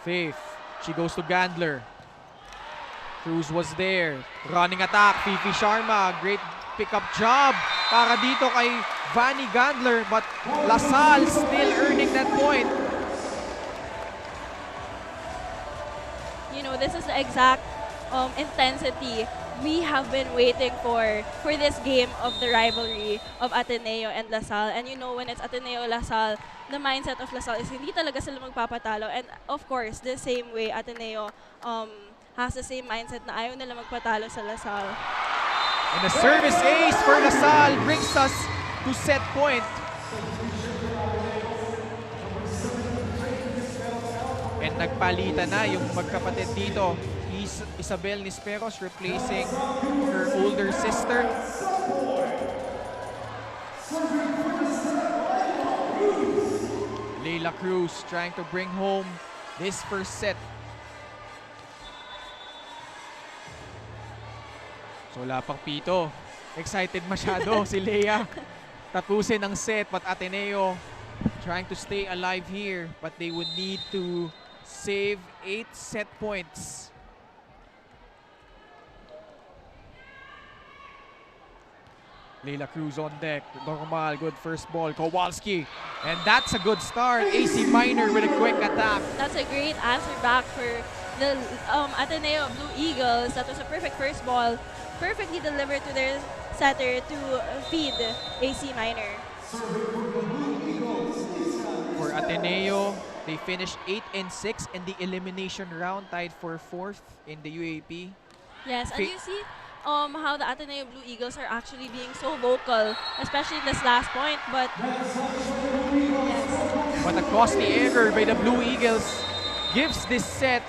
Faith, she goes to Gandler. Cruz was there. Running attack, Fifi Sharma. Great pickup job para dito kay Vanny Gandler, but Lasal still earning that point. You know, this is the exact intensity we have been waiting for this game of the rivalry of Ateneo and Lasal. And you know, when it's Ateneo-Lasal, the mindset of Lasal is hindi talaga sila magpapatalo. And of course, the same way Ateneo has the same mindset na ayaw nila magpatalo sa Lasal. And a service ace for Lasal brings us to set point. And nagpalitan na yung magkapatid dito. Isabel Nisperos replacing her older sister. Leila Cruz trying to bring home this first set. So wala pang pito. Excited masyado si Leia. Tapusin ang set, but Ateneo trying to stay alive here, but they would need to save 8 set points. Leila Cruz on deck. Normal, good first ball. Kowalski. And that's a good start. AC Minor with a quick attack. That's a great answer back for the Ateneo Blue Eagles. That was a perfect first ball. Perfectly delivered to their setter to feed AC Minor. For Ateneo, they finished 8-6 in the elimination round, tied for 4th in the UAP. Yes, and you see how the Ateneo Blue Eagles are actually being so vocal, especially this last point. But yes. But a costly error by the Blue Eagles gives this set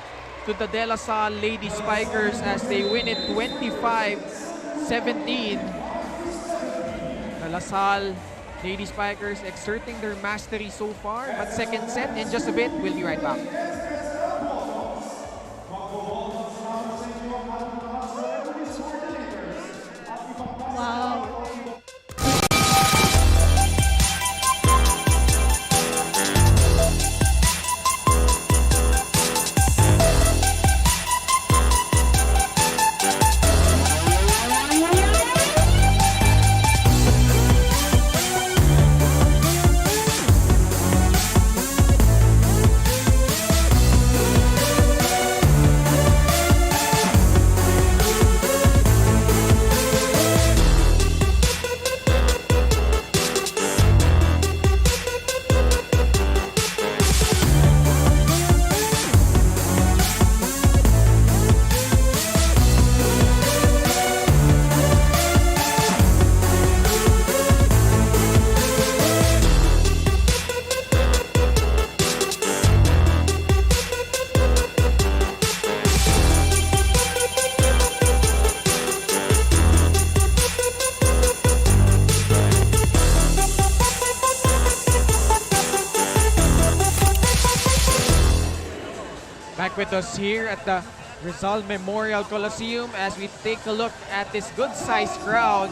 to the De La Salle Lady Spikers as they win it 25-17. The La Salle Lady Spikers exerting their mastery so far, but second set in just a bit. We'll be right back. Wow. With us here at the Rizal Memorial Coliseum as we take a look at this good-sized crowd,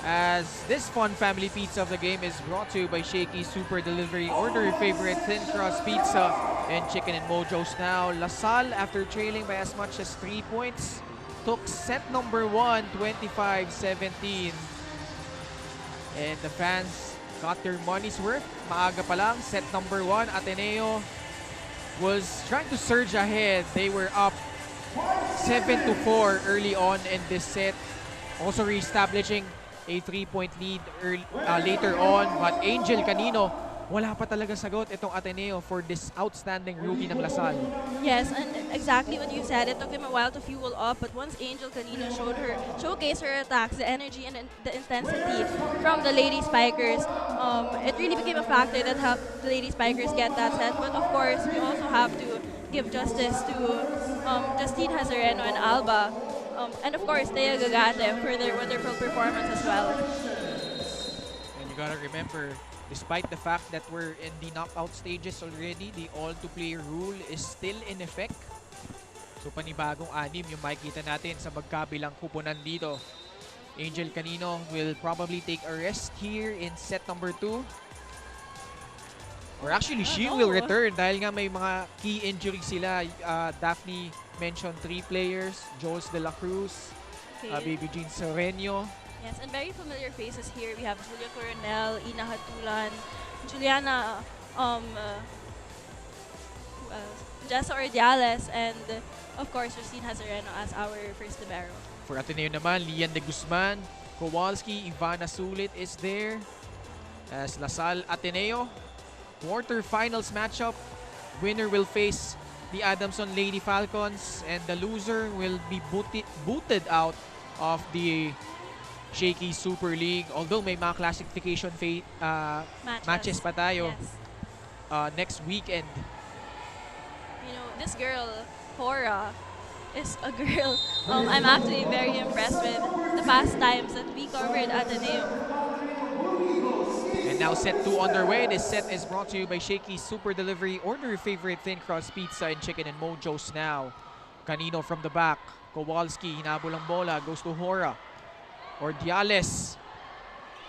as this fun family pizza of the game is brought to you by Shakey Super Delivery. Order your favorite thin crust pizza and chicken and mojos now. La Salle, after trailing by as much as 3 points, took set number 1, 25-17. And the fans got their money's worth. Maaga pa lang, set number 1, Ateneo was trying to surge ahead. They were up 7-4 early on in this set. Also reestablishing a 3-point lead later on. But Angel Canino, wala pa talaga sagot itong Ateneo for this outstanding rookie ng Lasal. Yes, and exactly what you said. It took him a while to fuel up, but once Angel Canino showcased her attacks, the energy and the intensity from the Lady Spikers, it really became a factor that helped the Lady Spikers get that set. But of course, we also have to give justice to Justine Hazareno and Alba, and of course, Thea Gagate for their wonderful performance as well. And you gotta remember, despite the fact that we're in the knockout stages already, the all-to-play rule is still in effect. So panibagong anim yung makikita natin sa magkabilang kupunan dito. Angel Canino will probably take a rest here in set number 2. Or actually, she will return dahil nga may mga key injuries sila. Daphne mentioned 3 players. Jules De La Cruz, Baby Jean Sereno. Yes, and very familiar faces here. We have Julia Coronel, Ina Hatulan, Juliana, Jessa Ordiales, and of course, Justine Hazareno as our first libero. For Ateneo naman, Lian de Guzman, Kowalski, Ivana Sulit is there. As Lasal Ateneo, quarterfinals matchup. Winner will face the Adamson Lady Falcons, and the loser will be booted out of the Shakey Super League. Although may mga classification matches pa tayo next weekend. You know, this girl, Cora, is a girl I'm actually very impressed with the past times that we covered Ateneo. And now set 2 underway. This set is brought to you by Shakey Super Delivery. Order your favorite thin crust pizza and chicken and Mojo's now. Canino from the back. Kowalski, hinabol ang bola, goes to Hora. Ordiales.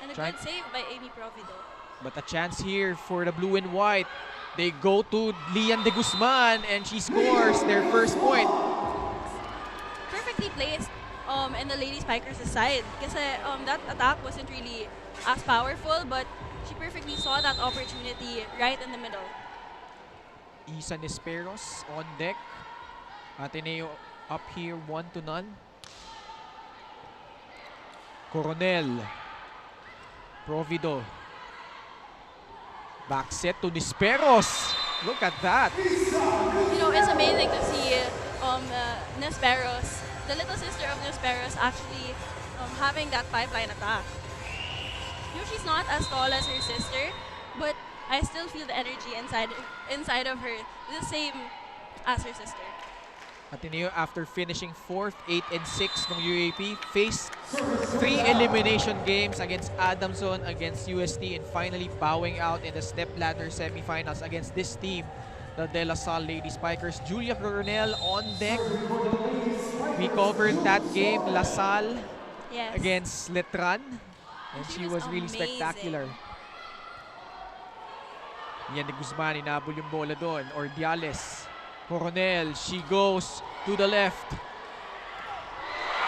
And a good save by Amy Provido. But a chance here for the blue and white. They go to Lian de Guzman and she scores their first point. Perfectly placed in the Lady Spikers' side. Kasi that attack wasn't really as powerful, but she perfectly saw that opportunity right in the middle. Isa Nesperos on deck. Ateneo up here 1-0. Coronel. Provido. Back set to Nesperos. Look at that. You know, it's amazing to see Nesperos, the little sister of Nesperos, actually having that pipeline attack. You know, she's not as tall as her sister, but I still feel the energy inside of her, the same as her sister. Ateneo, after finishing 4th, 8 and 6 ng UAP, faced 3 elimination games against Adamson, against UST, and finally bowing out in the step ladder semifinals against this team, the De La Salle Lady Spikers. Julia Coronel on deck. We covered that game, La Salle against Letran, and she was really spectacular. Yan de Guzman, inabol yung bola doon. Ordiales. Coronel, she goes to the left.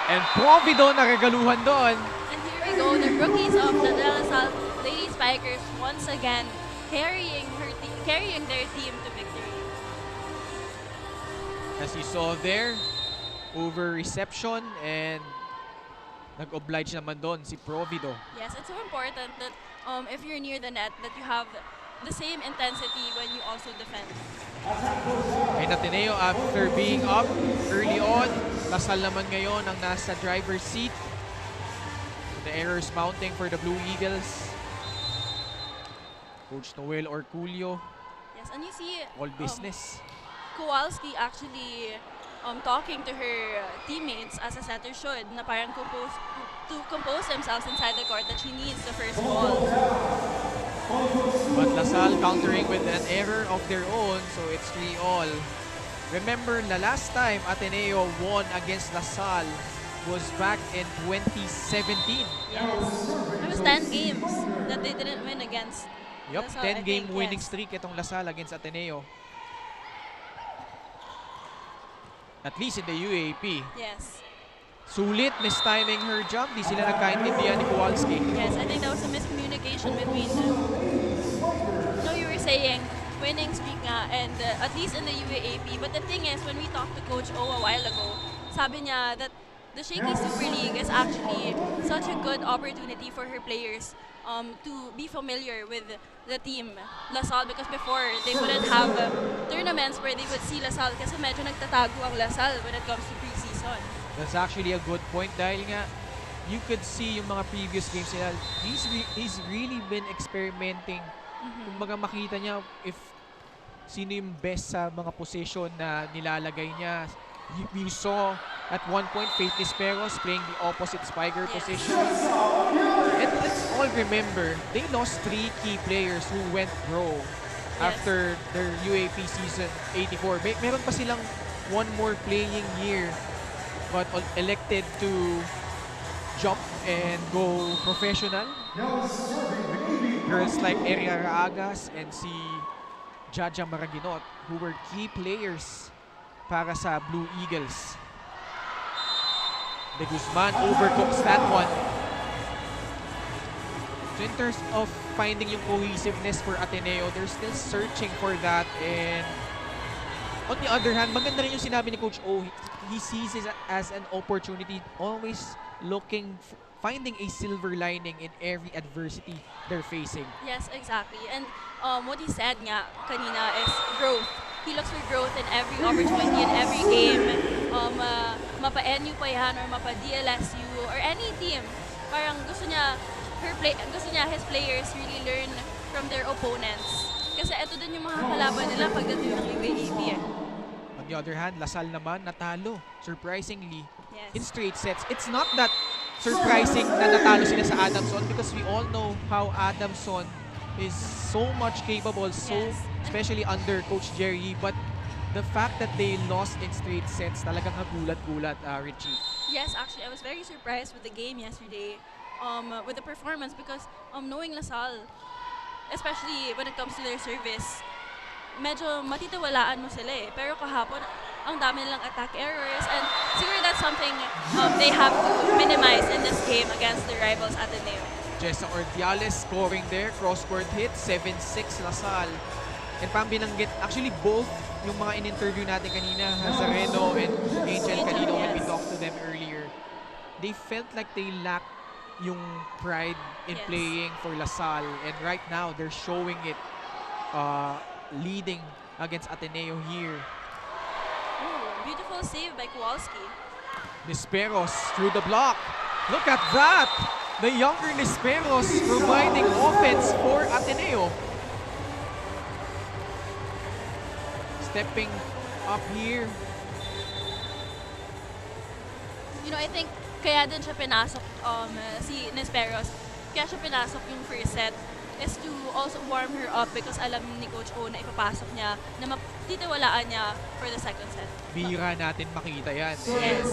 And Provido nagagaluhan doon. And here we go, the rookies of the De La Salle Lady Spikers once again carrying their team to victory. As you saw there, over reception, and nag-oblige naman doon si Provido. Yes, it's so important that if you're near the net, that you have the same intensity when you also defend. And Ateneo, after being up early on, Lasal naman ngayon ang nasa driver's seat. The errors mounting for the Blue Eagles. Coach Noel Orculio. Yes, and you see All business. Kowalski actually talking to her teammates as a setter should, na parang to compose themselves inside the court, that she needs the first ball. But Lasal countering with an error of their own, so it's 3-all. Remember, the last time Ateneo won against Lasal was back in 2017. Yes. It was 10 games that they didn't win against Lasal, 10-game winning streak itong Lasal against Ateneo. At least in the UAP. Yes. Sulit, mistiming her jump. Di sila nagkaintindihan ni Kowalski. Yes, I think that was a miscommunication between them. No, you were saying winning streak nga, and at least in the UAAP. But the thing is, when we talked to Coach O a while ago, sabi niya that the Shakey Super League is actually such a good opportunity for her players to be familiar with the team, LaSalle, because before they wouldn't have tournaments where they would see LaSalle kasi medyo nagtatago ang LaSalle when it comes to preseason. That's actually a good point dahil nga you could see yung mga previous games nila. He's really been experimenting. Kumbaga makita niya if sino yung best sa mga position na nilalagay niya. You saw at one point Faith Nisperos playing the opposite spiker position. And let's all remember, they lost 3 key players who went pro after their UAP season 84. Meron pa silang one more playing year but elected to jump and go professional. Girls like Eria Raagas and si Jaja Maraginot, who were key players para sa Blue Eagles. De Guzman overcooks that one. So in terms of finding yung cohesiveness for Ateneo, they're still searching for that. And on the other hand, maganda rin yung sinabi ni Coach O. He sees it as an opportunity, always finding a silver lining in every adversity they're facing. Yes, exactly. And what he said nga kanina is growth. He looks for growth in every opportunity, in every game. Mapa-NU pa yan or mapa-DLSU or any team. Parang gusto niya his players really learn from their opponents. Kasi ito din yung mga kalaban nila pagdating ng UAAP eh. On the other hand, LaSalle naman natalo, surprisingly, Yes. in straight sets. It's not that surprising na natalo sila sa Adamson because we all know how Adamson is so much capable, especially under Coach Jerry. But the fact that they lost in straight sets, talagang nagulat-gulat, Richie. Yes, actually, I was very surprised with the game yesterday, with the performance because knowing LaSalle, especially when it comes to their service, medyo matitiwalaan mo sila eh. Pero kahapon, ang dami nilang attack errors and siguro that's something they have to minimize in this game against the rivals Ateneo. Jessa Ordiales scoring there, cross-court hit, 7-6 LaSalle. And pang binanggit, actually both yung mga in-interview natin kanina, Hazareno and Angel Calino, when we talked to them earlier, they felt like they lacked yung pride in playing for LaSalle. And right now, they're showing it, leading against Ateneo here. Ooh, beautiful save by Kowalski. Nisperos through the block. Look at that! The younger Nisperos providing offense for Ateneo. Stepping up here. You know, I think kaya din siya pinasok si Nisperos. Kaya siya pinasok yung first set is to also warm her up because alam ni Coach O na ipapasok niya, na matitiwalaan niya for the second set. Bihira natin makita yan. Yes.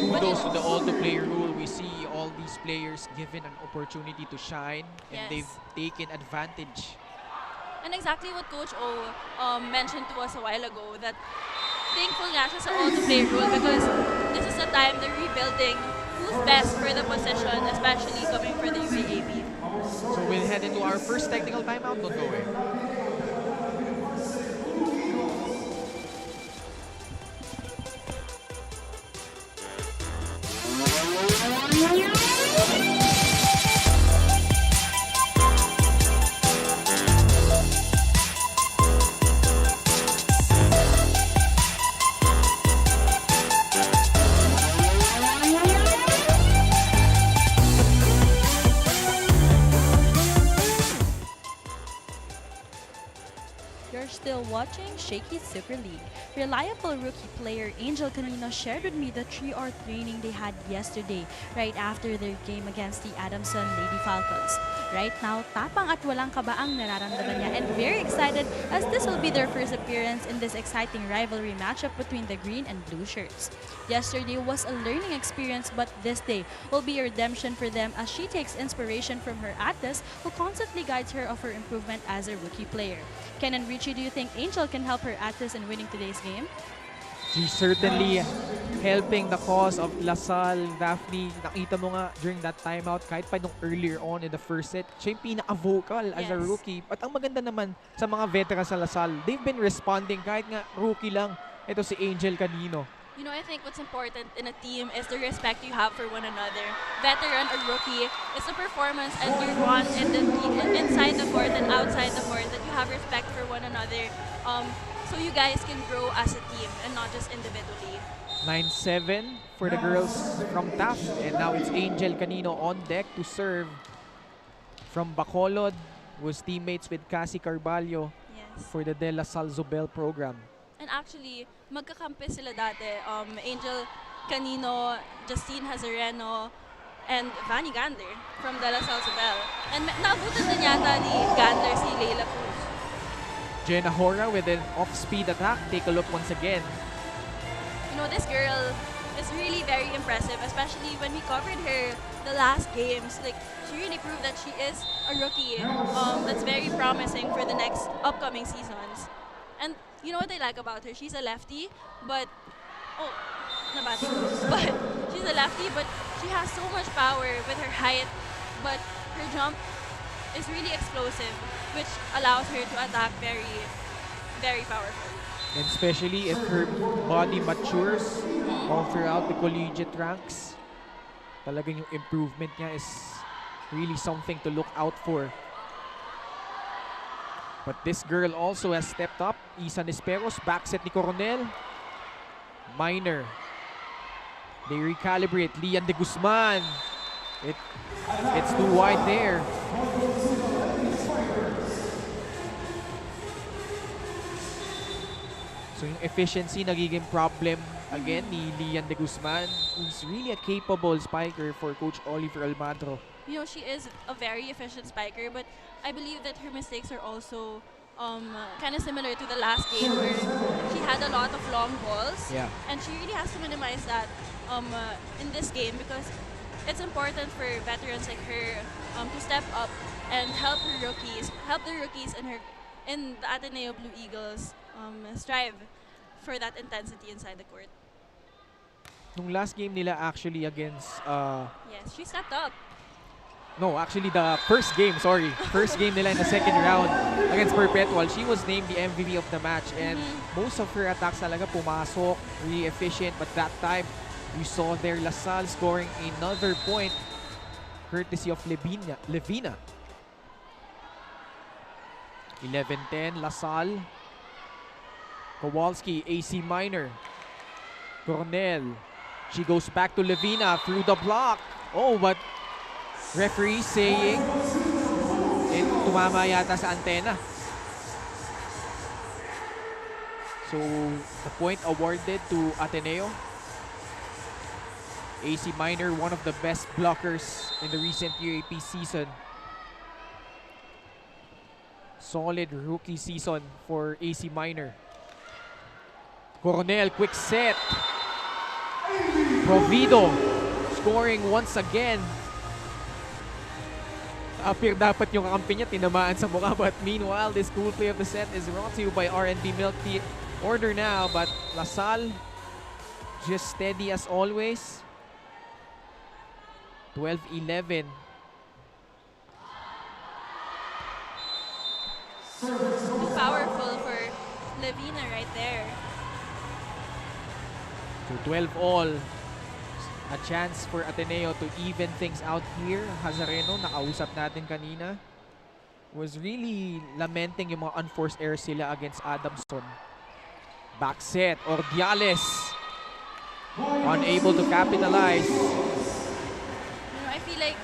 Kudos to the all-to-play rule. We see all these players given an opportunity to shine and they've taken advantage. And exactly what Coach O mentioned to us a while ago, that thankful nga siya sa all-to-play rule because this is the time they're rebuilding who's best for the position, especially coming for the UAAP. So we'll head into our first technical timeout. Don't go away. You're still watching Shakey Super League. Reliable rookie player Angel Canino shared with me the 3-hour training they had yesterday right after their game against the Adamson Lady Falcons. Right now, tapang at walang kaba ang nararamdaman niya and very excited as this will be their first appearance in this exciting rivalry matchup between the green and blue shirts. Yesterday was a learning experience, but this day will be a redemption for them as she takes inspiration from her Ates, who constantly guides her of her improvement as a rookie player. Ken and Richie, do you think Angel can help her Ates in winning today's game? She certainly helping the cause of Lasal, Daphne. Nakita mo nga during that timeout, kahit pa nung earlier on in the first set, siya yung pinaka-vocal as a Yes. rookie. At ang maganda naman sa mga veterans sa Lasal, they've been responding kahit nga rookie lang. Ito si Angel Canino. You know, I think what's important in a team is the respect you have for one another. Veteran or rookie, it's the performance and your bond in inside the court and outside the court that you have respect for one another. So you guys can grow as a team and not just individually. 9-7 for the girls from TAF. And now it's Angel Canino on deck to serve from Bacolod, was teammates with Cassie Carvalho Yes. for the De La Salle Zobel program. And actually, magkakampi sila dati. Angel Canino, Justine Hazareno, and Vanny Gander from De La Salle Zobel. And naabutan din yata ni Gander si Leila Cruz. Jenna Hora with an off-speed attack. Take a look once again. You know, this girl is really very impressive, especially when we covered her the last games. Like, she really proved that she is a rookie that's very promising for the next upcoming seasons. And you know what I like about her? She's a lefty, but nabati ko. But she's a lefty, but she has so much power with her height, but her jump is really explosive, which allows her to attack very, very powerfully. And especially if her body matures all throughout the collegiate ranks, talagang yung improvement niya is really something to look out for. But this girl also has stepped up. Isa Nesperos, back set ni Coronel. Minor. They recalibrate. Lian de Guzman. It's too wide there. So yung efficiency nagiging problem again ni Lian de Guzman, who's really a capable spiker for Coach Oliver Almadro. You know, she is a very efficient spiker, but I believe that her mistakes are also kind of similar to the last game where she had a lot of long balls. Yeah. And she really has to minimize that in this game because it's important for veterans like her to step up and help the rookies in the Ateneo Blue Eagles strive for that intensity inside the court. Nung last game nila actually against Yes, she stepped up. no, actually the first game nila in the second round against Perpetual, she was named the MVP of the match and most of her attacks talaga pumasok, really efficient, but that time we saw there Lasal scoring another point courtesy of Levina. 11-10 Lasal. Kowalski, AC Minor. Cornell. She goes back to Levina through the block. Oh, but referee saying tumama yata sa antena. So, the point awarded to Ateneo. AC Minor, one of the best blockers in the recent UAP season. Solid rookie season for AC Minor. Coronel, quick set. Provido scoring once again. Appear dapat yung kakampi niya tinamaan sa mukha, but meanwhile, this cool play of the set is brought to you by R&B Milk Tea. Order now, but Lasal just steady as always. 12-11. Too powerful for Levina right there. So 12-all. A chance for Ateneo to even things out here. Hazareno, nakausap natin kanina, was really lamenting yung mga unforced errors sila against Adamson. Back set, Ordiales. Unable to capitalize. You know, I feel like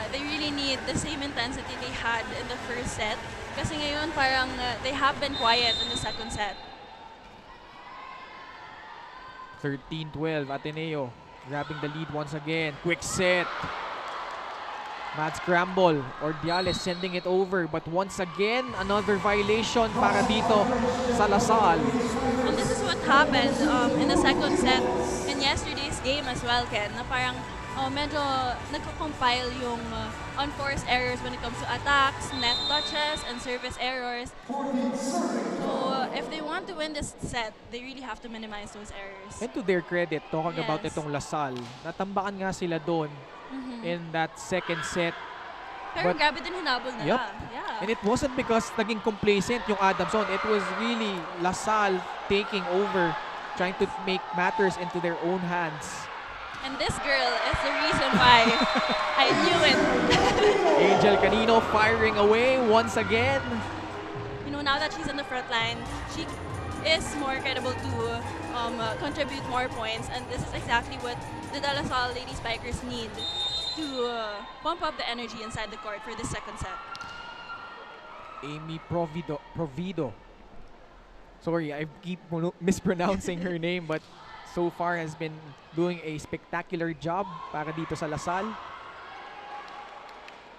they really need the same intensity they had in the first set. Kasi ngayon parang they have been quiet in the second set. 13-12, Ateneo grabbing the lead once again. Quick set. Mad scramble. Ordiales sending it over. But once again, another violation para dito sa Lasal. And this is what happened in the second set in yesterday's game as well, Ken. Na parang medyo nagko-compile yung unforced errors when it comes to attacks, net touches, misses and service errors. So if they want to win this set, they really have to minimize those errors. And to their credit, talking about Yes. itong Lasal, natambakan nga sila doon in that second set. Pero But- grabe din hinabol nila. Yup. Yeah. And it wasn't because naging complacent yung Adamson. It was really Lasal taking over, trying to make matters into their own hands. And this girl is the reason why I knew it. Angel Canino firing away once again. You know, now that she's on the front line, she is more credible to contribute more points. And this is exactly what the De La Salle Lady Spikers need to pump up the energy inside the court for this second set. Amy Provido. Sorry, I keep mispronouncing her name, but so far has been doing a spectacular job para dito sa Lasal.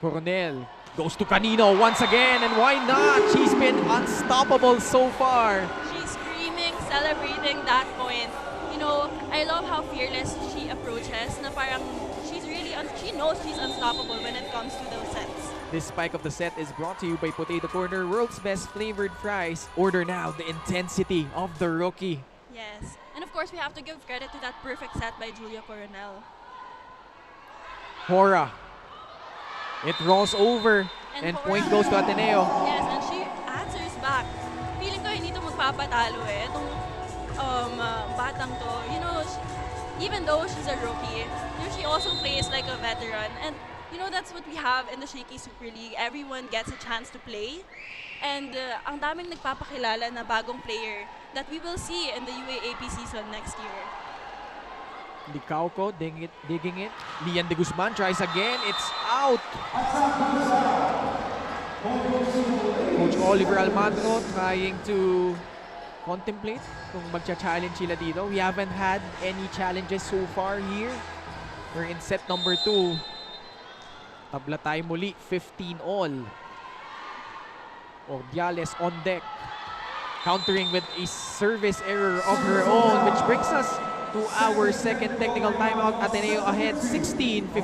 Coronel goes to Canino once again, and why not? She's been unstoppable so far. She's screaming, celebrating that point. You know, I love how fearless she approaches. Na parang she's really, she knows she's unstoppable when it comes to those sets. This spike of the set is brought to you by Potato Corner, world's best flavored fries. Order now the intensity of the rookie. Yes. And of course, we have to give credit to that perfect set by Julia Coronel. Hora. It rolls over, and Hora point goes to Ateneo. Yes, and she answers back. Feeling ko hindi to magpapatalo eh. Itong batang to, you know, even though she's a rookie, you know, she also plays like a veteran. And you know, that's what we have in the Shakey Super League. Everyone gets a chance to play. And ang daming nagpapakilala na bagong player that we will see in the UAAP season next year. Licauco digging it. Lian de Guzman tries again. It's out. Coach Oliver Almagro trying to contemplate kung magcha-challenge sila dito. We haven't had any challenges so far here. We're in set number 2. Tabla tayo muli, 15 all. Ordiales on deck. Countering with a service error of her own, which brings us to our second technical timeout. Ateneo ahead 16-15.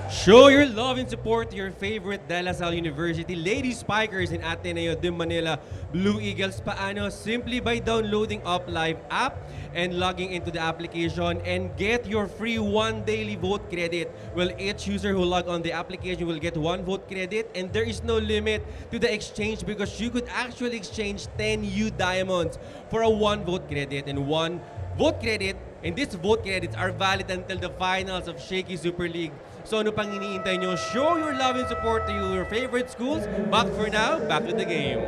Show your love and support to your favorite De La Salle University Lady Spikers in Ateneo de Manila Blue Eagles. Paano? Simply by downloading UpLive app and logging into the application and get your free 1 daily vote credit. Well, each user who log on the application will get 1 vote credit, and there is no limit to the exchange because you could actually exchange 10 U Diamonds for a 1 vote credit, and 1 vote credit, and these vote credits are valid until the finals of Shakey Super League. So ano pang iniintay nyo? Show your love and support to your favorite schools. But for now, back to the game.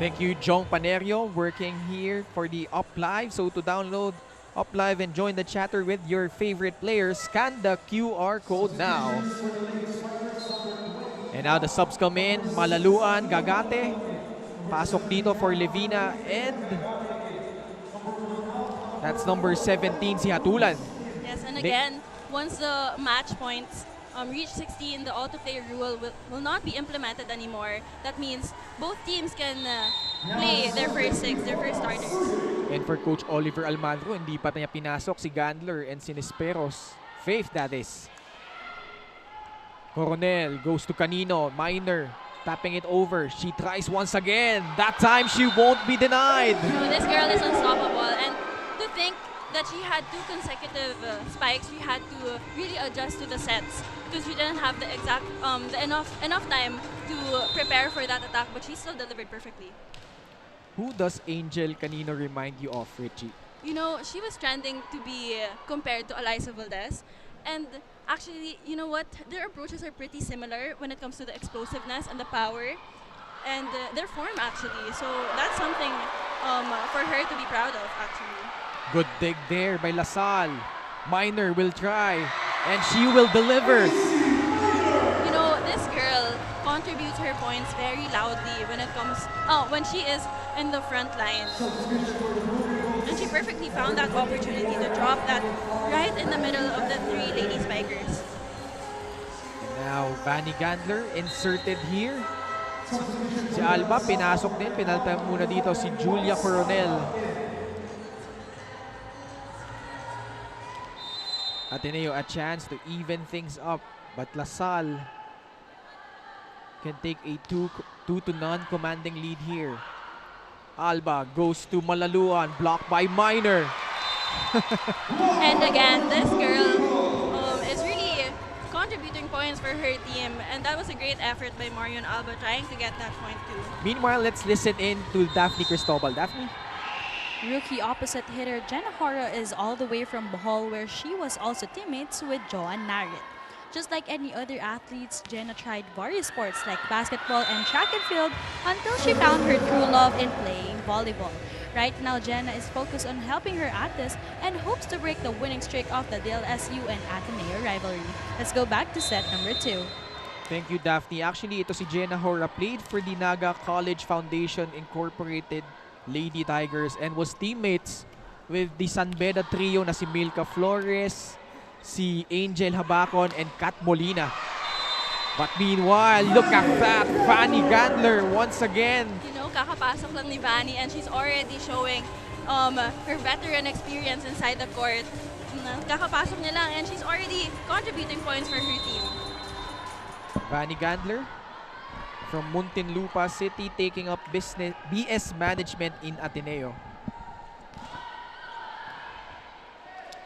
Thank you, Jong Panerio, working here for the UpLive. So to download UpLive and join the chatter with your favorite players, scan the QR code now. And now the subs come in. Malaluan, Gagate. Pasok dito for Levina, and that's number 17, si Hatulan. Yes, and again, once the match points reach 16, the auto-play rule will not be implemented anymore. That means both teams can play their first 6, their first starters. And for Coach Oliver Almagro, hindi pa niya pinasok si Gandler and si Nesperos. Faith, that is. Coronel goes to Canino. Minor tapping it over. She tries once again. That time she won't be denied. So this girl is unstoppable. And to think that she had 2 consecutive spikes, she had to really adjust to the sets because she didn't have the exact enough time to prepare for that attack, but she still delivered perfectly. Who does Angel Canino remind you of, Richie? You know, she was trending to be compared to Eliza Valdez, and actually, you know what? Their approaches are pretty similar when it comes to the explosiveness and the power, and their form actually. So that's something for her to be proud of actually. Good dig there by LaSalle. Minor will try, and she will deliver. You know, this girl contributes her points very loudly when it comes, when she is in the front line. And she perfectly found that opportunity to drop that right in the middle of the 3 lady spikers. And now, Vanny Gandler inserted here. Si Alba pinasok din. Pinaltan muna dito si Julia Coronel. Ateneo a chance to even things up, but LaSalle can take a 2-0 commanding lead here. Alba goes to Malaluan, blocked by Minor. And again, this girl is really contributing points for her team, and that was a great effort by Marion Alba trying to get that point too. Meanwhile, let's listen in to Daphne Cristobal. Daphne? Rookie opposite hitter Jenna Hora is all the way from Bohol, where she was also teammates with Joan Narit. Just like any other athletes, Jenna tried various sports like basketball and track and field until she found her true love in playing volleyball. Right now, Jenna is focused on helping her ates and hopes to break the winning streak of the DLSU and Ateneo rivalry. Let's go back to set number 2. Thank you, Daphne. Actually, ito si Jenna Hora played for the Naga College Foundation Incorporated Lady Tigers and was teammates with the San Beda trio na si Milka Flores, si Angel Habacon, and Kat Molina. But meanwhile, look at that! Fanny Gandler once again. You know, kakapasok lang ni Vanny and she's already showing her veteran experience inside the court. Kakapasok niya lang and she's already contributing points for her team. Fanny Gandler from Muntinlupa City taking up BS Management in Ateneo.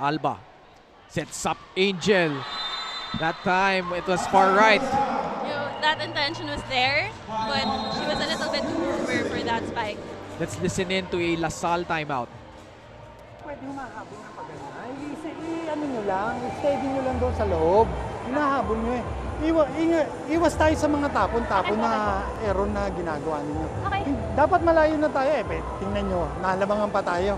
Alba sets up Angel. That time it was far right. You know, that intention was there, but she was a little bit too over for that spike. Let's listen in to a LaSalle timeout. Pwede humahabol ng pagano. Ano nyo lang, steady nyo lang doon sa loob. Hinahabol nyo eh. Iwas tayo sa mga tapon-tapon na error na ginagawa ninyo. Okay. Dapat malayo na tayo eh. Tingnan nyo, nalamangan pa tayo.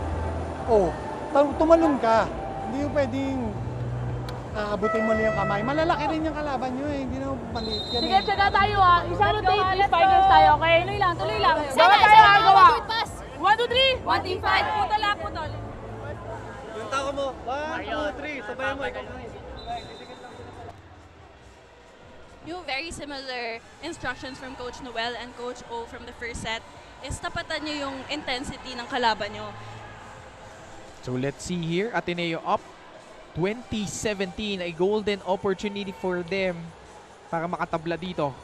Tumalon ka. Hindi yung pwedeng aabutin mo lang yung kamay. Malalaki rin yung kalaban nyo eh. Hindi na maliit yan. Sige, tsaga tayo ha. Isang rotate, these fighters tayo, okay? Tuloy lang. Gawa tayo gawa. 1, 2, 3. 1, 2, 5. Putol lang, putol. Yung tako mo. 1, 2, 3. Sabayan mo. Yung very similar instructions from Coach Noel and Coach O from the first set is tapatan nyo yung intensity ng kalaban nyo. So let's see here, Ateneo up 2017, a golden opportunity for them para makatabla dito.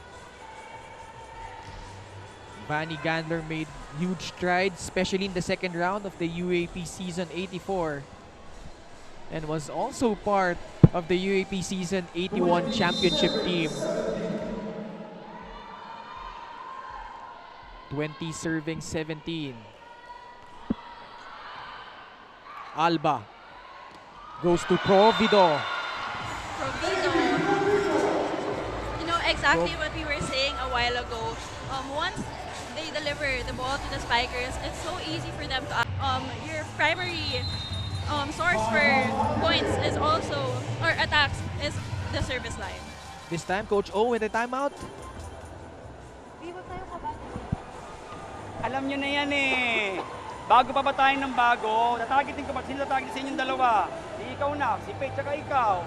Vanny Gandler made huge strides, especially in the second round of the UAP Season 84, and was also part of the UAP Season 81 championship team. 20 serving 17. Alba goes to Provido. You know, exactly what we were saying a while ago. Once they deliver the ball to the spikers, it's so easy for them to your primary source for points is also, or attacks, is the service line. This time, Coach O with a timeout. Alam nyo na yan eh. Bago pa ba tayo ng bago, tatagitin ko pa, sino tatagitin sa inyong dalawa? Di ikaw na, si Pete tsaka ikaw.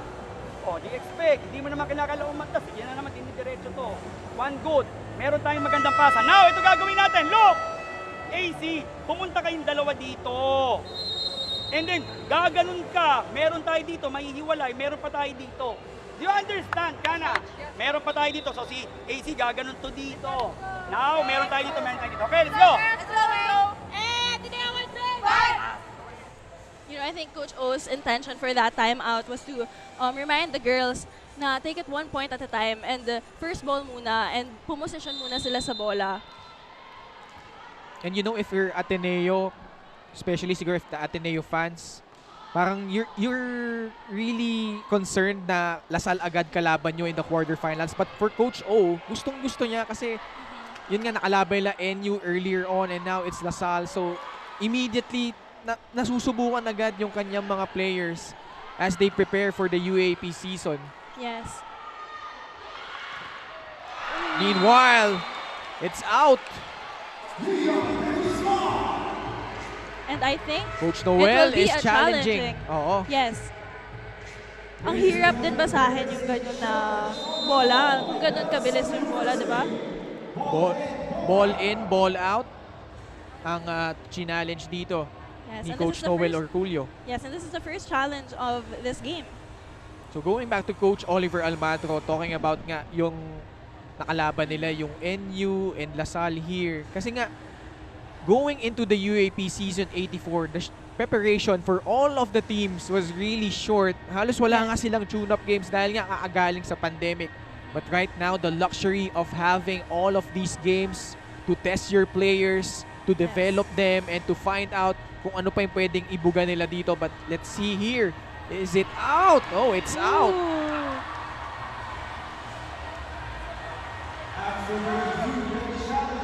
Di expect, hindi mo naman kinakala umantas, hindi na naman dinidiretso to. One good, meron tayong magandang pasa. Now, ito gagawin natin, look! AC, pumunta kayong dalawa dito. And then, gaganon ka, meron tayo dito, mahihiwalay, meron pa tayo dito. Do you understand, Kana? Meron pa tayo dito, so si AC gaganon to dito. Now, meron tayo dito, meron tayo dito. Okay, let's go! You know, I think Coach O's intention for that timeout was to remind the girls na take it 1 point at a time and first ball muna and pumosisyon muna sila sa bola. And you know, if you're Ateneo, especially siguro if the Ateneo fans, parang you're really concerned na LaSalle agad kalaban nyo in the quarterfinals. But for Coach O, gustong-gusto niya kasi yun nga nakalabay la NU earlier on and now it's LaSalle. So immediately, nasusubukan agad yung kanyang mga players as they prepare for the UAP season. Yes. Meanwhile, it's out. And I think Coach it will Noel be is challenging. Oo. Yes. Ang hirap din basahin yung ganyan na bola. Kung ganun kabilis yung bola, di ba? Ball in, ball out. Ang challenge dito Yes, ni and Coach Noel Orculio. Yes, and this is the first challenge of this game. So going back to Coach Oliver Almagro, talking about nga yung nakalaban nila, yung NU and LaSalle here. Kasi nga, going into the UAP Season 84, the preparation for all of the teams was really short. Halos wala nga silang tune-up games dahil nga kaagaling sa pandemic. But right now, the luxury of having all of these games to test your players, to develop them, and to find out kung ano pa yung pwedeng ibuga nila dito. But let's see here. Is it out? Oh, it's out.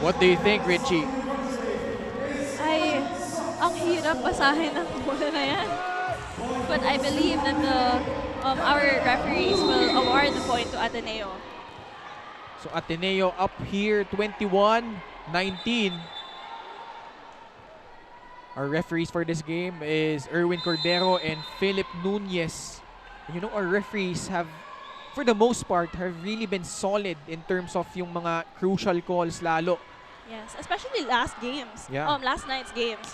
What do you think, Richie? Ay, ang hirap basahin ng bola na yan. But I believe that our referees will award the point to Ateneo. So Ateneo up here, 21-19. Our referees for this game is Erwin Cordero and Philip Nunez. And you know, our referees have, for the most part, have really been solid in terms of yung mga crucial calls lalo. Yes, especially last games. Yeah. Last night's games.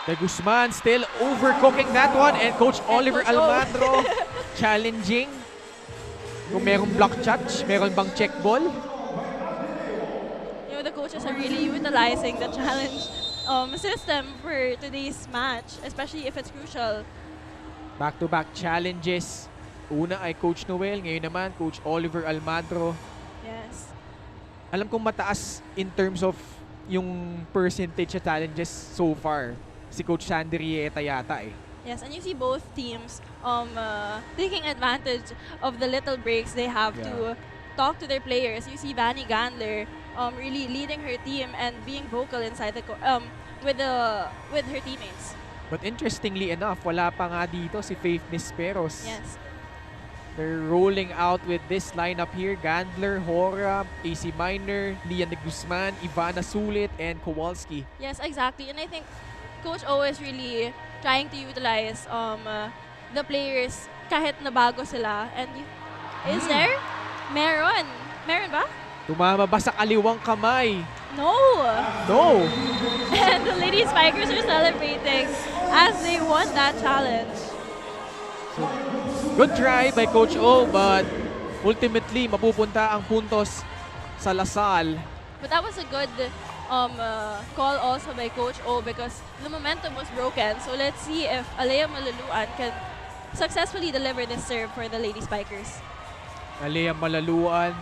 De Guzman still overcooking that one, and Coach Oliver Coach O. Almagro challenging. Kung merong block touch, meron bang check ball? You know, the coaches are really utilizing the challenge system for today's match, especially if it's crucial. Back-to-back challenges. Una ay Coach Noel, ngayon naman Coach Oliver Almagro. Yes. Alam kong mataas in terms of yung percentage of challenges so far. Si Coach Sandrieta yata eh. Yes, and you see both teams taking advantage of the little breaks they have to talk to their players. You see Vanny Gandler really leading her team and being vocal inside the with her teammates. But interestingly enough, wala pa nga dito si Faith Nisperos. Yes. They're rolling out with this lineup here. Gandler, Hora, AC Minor, Lian de Guzman, Ivana Sulit, and Kowalski. Yes, exactly. And I think Coach O is really trying to utilize the players kahit nabago sila. And is there? Meron. Meron ba? Tumama ba sa kaliwang kamay? No. No. And the Lady Spikers are celebrating as they won that challenge. So, good try by Coach O, but ultimately mapupunta ang puntos sa LaSalle. But that was a good call also by Coach O because the momentum was broken. So let's see if Alea Malaluan can successfully deliver this serve for the Lady Spikers. Alea Malaluan.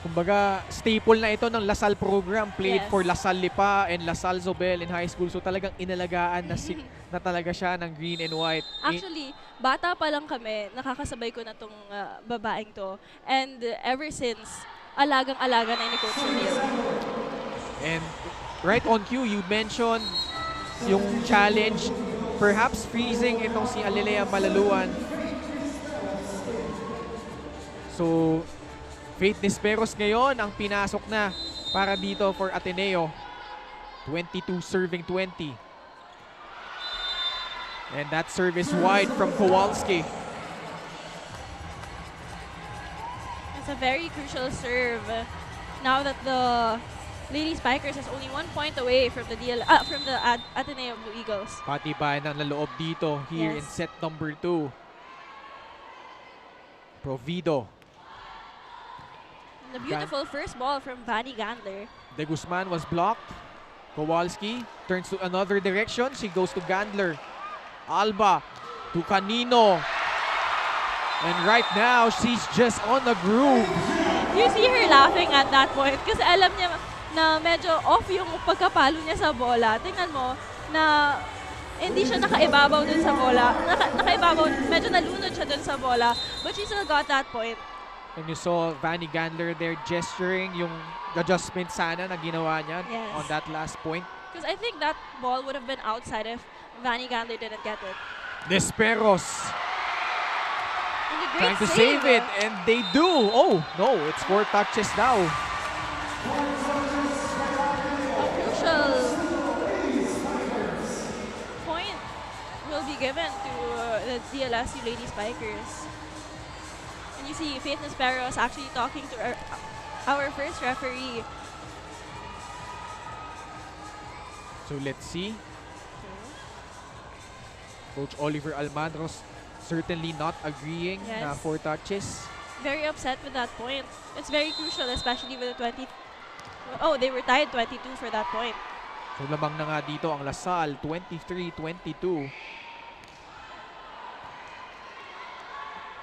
Kumbaga, staple na ito ng LaSalle program. Played for LaSalle Lipa and LaSalle Zobel in high school. So talagang inalagaan na talaga siya ng green and white. Actually, bata pa lang kami, nakakasabay ko na tong babaeng to. And ever since, alagang-alaga na ni Coach O'Neil. And right on cue, you mentioned yung challenge, perhaps freezing itong si Alea Malaluan. So, Faith Nisperos ngayon ang pinasok na para dito for Ateneo. 22 serving 20. And that serve is wide from Kowalski. It's a very crucial serve. Now that the Lady Spikers is only 1 point away from the Ateneo Blue Eagles. Patibayan ng loob dito here in set number 2. Provido. The beautiful first ball from Vanny Gandler. De Guzman was blocked. Kowalski turns to another direction. She goes to Gandler. Alba to Canino. And right now, she's just on the groove. You see her laughing at that point kasi alam niya na medyo off yung pagkapalo niya sa bola. Tingnan mo na hindi siya nakaibabaw dun sa bola. Nakaibabaw, medyo nalunod siya dun sa bola. But she still got that point. And you saw Vanny Gandler there gesturing yung adjustment sana na ginawa niya on that last point. Because I think that ball would have been outside if Vanny Gandler didn't get it. Nisperos trying to save it, and they do. Oh, no, it's 4 touches now. A crucial point will be given to the DLSU Lady Spikers. And you see Faith Nisperos actually talking to our first referee. So let's see. Coach Oliver Almagro certainly not agreeing na Yes. 4 touches. Very upset with that point. It's very crucial, especially with the 20. Oh, they were tied 22 for that point. So lamang na nga dito ang Lasal, 23-22.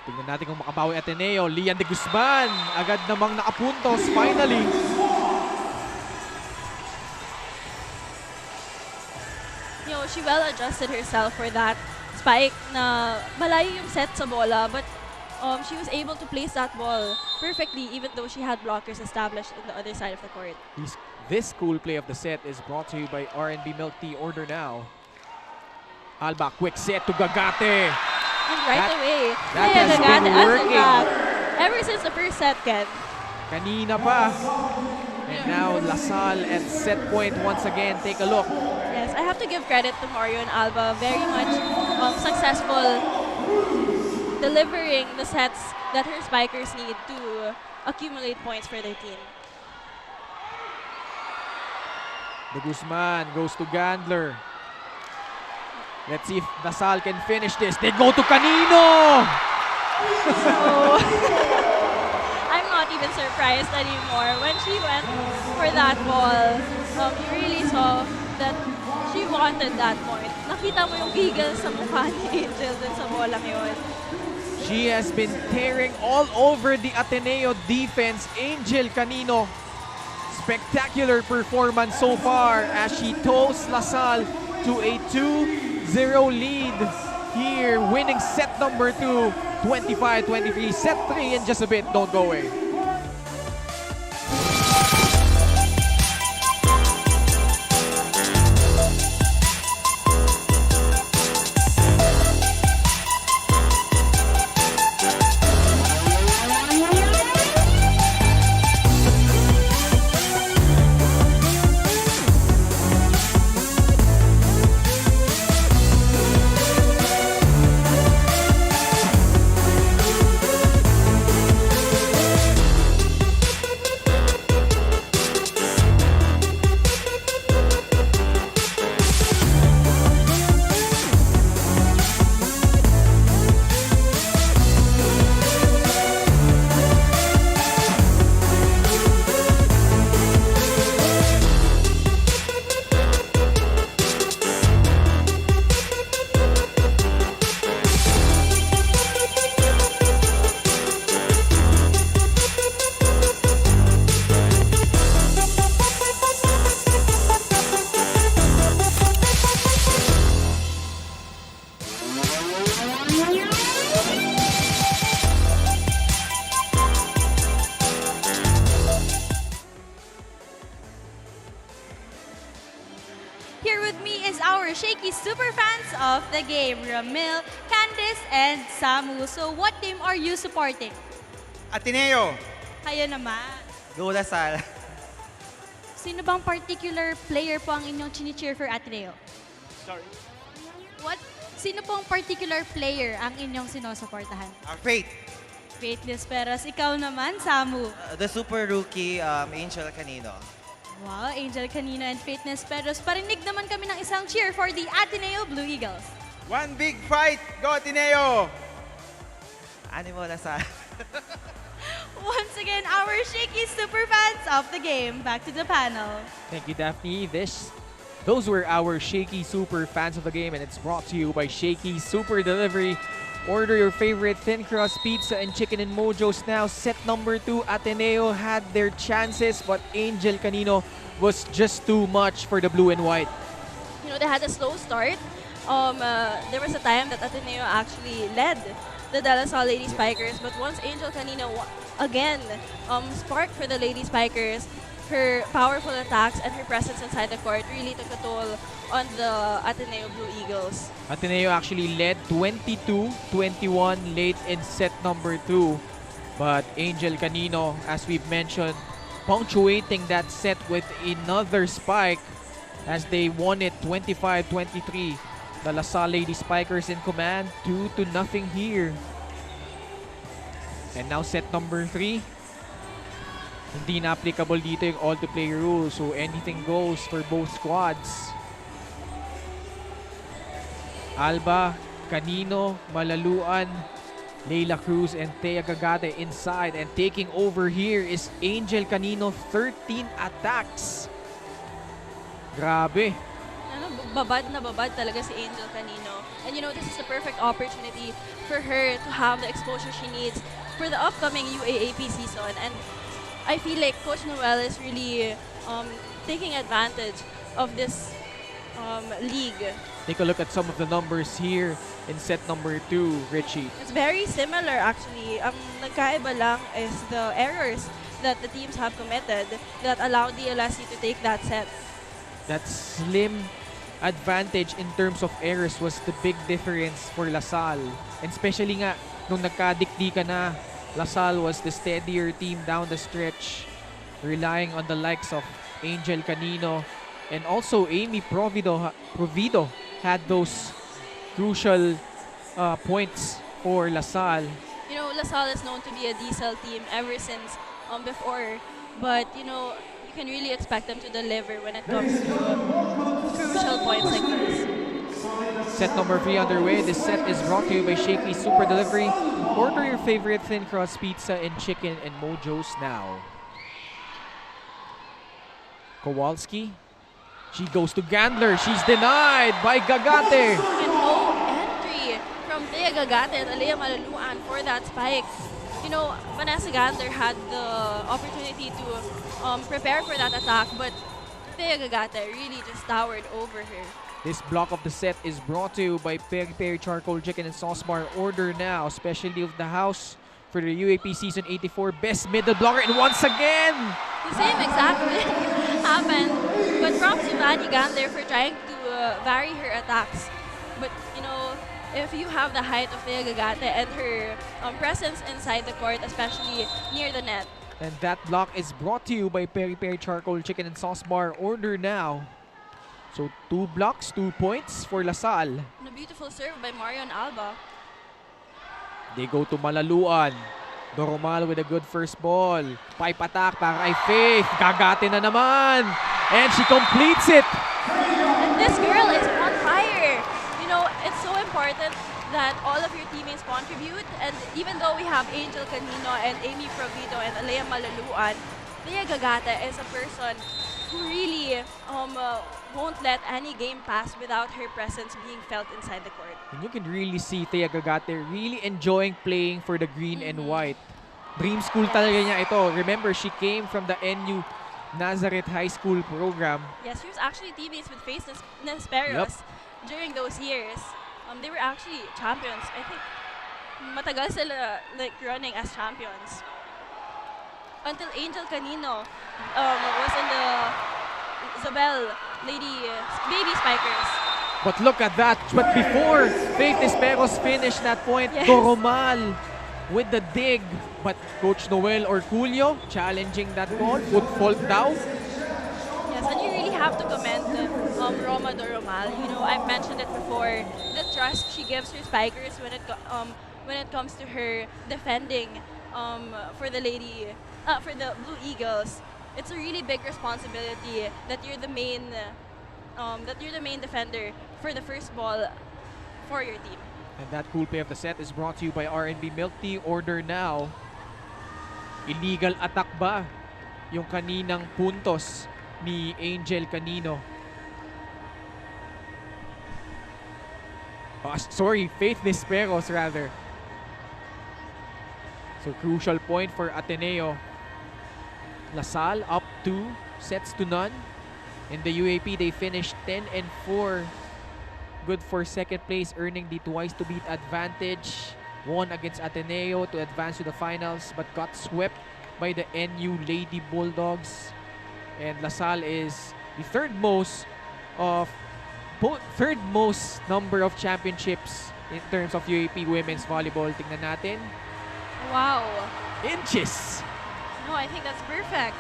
Tingnan natin kung makabawi Ateneo. Lian de Guzman, agad namang nakapuntos finally. You know, she well adjusted herself for that spike na malayo yung set sa bola, but she was able to place that ball perfectly even though she had blockers established on the other side of the court. This cool play of the set is brought to you by R&B Milk Tea. Order now. Alba, quick set to Gagate. And right away, that Leia has Gagate been answered working. back. Ever since the first set, Ken. Kanina pa. And now Lasal at set point once again. Take a look. Yes, I have to give credit to Mario and Alba. Very much successful delivering the sets that her spikers need to accumulate points for their team. De Guzman goes to Gandler. Let's see if Lasal can finish this. They go to Canino! So, I'm not even surprised anymore. When she went for that ball, you really saw that she wanted that point. Nakita mo yung giggle sa mukha ni Angel dun sa bolang yun. She has been tearing all over the Ateneo defense. Angel Canino, spectacular performance so far as she tows Lasal to a 2-0 lead here, winning set number 2, 25-23. Set 3 in just a bit. Don't go away. Here with me is our Shakey super fans of the game, Ramil, Candice, and Samu. So what team are you supporting? Ateneo. Kayo naman. Go Lasal. Sino bang particular player po ang inyong chini-cheer for Ateneo? Sorry. What? Sino pong particular player ang inyong sinusuportahan? Faith. Faithless Peras. Ikaw naman, Samu. The super rookie, Angel Canino. Wow, Angel Canino and Faithless Peras. Parinig naman kami ng isang cheer for the Ateneo Blue Eagles. One big fight. Go Ateneo. Animo Lasal. Once again, our Shakey super fans of the game. Back to the panel. Thank you, Daphne. Those were our Shakey Super fans of the game, and it's brought to you by Shakey Super Delivery. Order your favorite thin crust pizza and chicken and mojos now. Set number 2, Ateneo had their chances, but Angel Canino was just too much for the blue and white. You know, they had a slow start. There was a time that Ateneo actually led the De La Salle Lady Spikers, but once Angel Canino again sparked for the Lady Spikers, her powerful attacks and her presence inside the court really took a toll on the Ateneo Blue Eagles. Ateneo actually led 22-21 late in set number 2, but Angel Canino, as we've mentioned, punctuating that set with another spike as they won it 25-23. The La Salle Lady Spikers in command, 2-0 here. And now set number 3. Hindi na applicable dito yung all-to-play rule, so anything goes for both squads. Alba Canino, Malaluan, Leila Cruz, and Thea Gagate inside. And taking over here is Angel Canino, 13 attacks. Grabe. Ano, babad na babad talaga si Angel Canino. And you know, this is the perfect opportunity for her to have the exposure she needs for the upcoming UAAP season. And I feel like Coach Noel is really taking advantage of this league. Take a look at some of the numbers here in set number 2, Richie. It's very similar actually. Ang nagkaiba lang is the errors that the teams have committed that allowed DLSU to take that set. That slim advantage in terms of errors was the big difference for LaSalle. And especially nga, nung nagkadikdi ka na, LaSalle was the steadier team down the stretch, relying on the likes of Angel Canino and also Amy Provido had those crucial points for LaSalle. You know, LaSalle is known to be a diesel team ever since before, but you know, you can really expect them to deliver when it comes to crucial points like this. Set number 3 underway. This set is brought to you by Shakey Super Delivery. Order your favorite thin crust pizza and chicken and Mojo's now. Kowalski. She goes to Gandler. She's denied by Gagate. And no entry from Thea Gagate and Alea Malaluan for that spike. You know, Vanessa Gandler had the opportunity to prepare for that attack, but Thea Gagate really just towered over her. This block of the set is brought to you by Peri Peri Charcoal Chicken and Sauce Bar. Order now. Specialty of the house for the UAP Season 84 Best Middle Blocker. And once again, The same exact thing happened, but props to Vanny Gandler for trying to vary her attacks. But you know, if you have the height of Thea Gagate and her presence inside the court, especially near the net. and that block is brought to you by Peri Peri Charcoal Chicken and Sauce Bar. Order now. So 2 blocks, 2 points for LaSalle. And a beautiful serve by Marion Alba. They go to Malaluan. Doromal with a good first ball. Pipe attack para kay Faith. Gagate na naman. And she completes it. And this girl is on fire. You know, it's so important that all of your teammates contribute. And even though we have Angel Canino and Amy Provido and Alea Malaluan, Thea Gagate is a person who really won't let any game pass without her presence being felt inside the court. And you can really see Thea Gagate really enjoying playing for the green and white. Dream school talaga niya ito. Remember, she came from the NU Nazareth High School program. Yes, she was actually teammates with Faith Nesperos during those years. They were actually champions. I think matagal sila like running as champions. Until Angel Canino was in the Isabel Baby Spikers. But look at that. But before Faith Esperos finished that point, Yes. Doromal with the dig. But Coach Noel Orculio challenging that ball. Foot fault daw. Yes, and you really have to commend Roma Doromal. You know, I've mentioned it before. The trust she gives her spikers when it comes to her defending for the Blue Eagles. It's a really big responsibility that you're the main defender for the first ball for your team. And that cool play of the set is brought to you by R&B Milk Tea. Order now. Illegal attack ba yung kaninang puntos ni Angel Canino? Sorry, Faith Nesperos rather. So crucial point for Ateneo. LaSalle up 2 sets to none. In the UAP, they finished 10-4. Good for second place, earning the twice to beat advantage. Won against Ateneo to advance to the finals, but got swept by the NU Lady Bulldogs. And LaSalle is the third most number of championships in terms of UAP women's volleyball. Tingnan natin. Wow. Inches. No, I think that's perfect.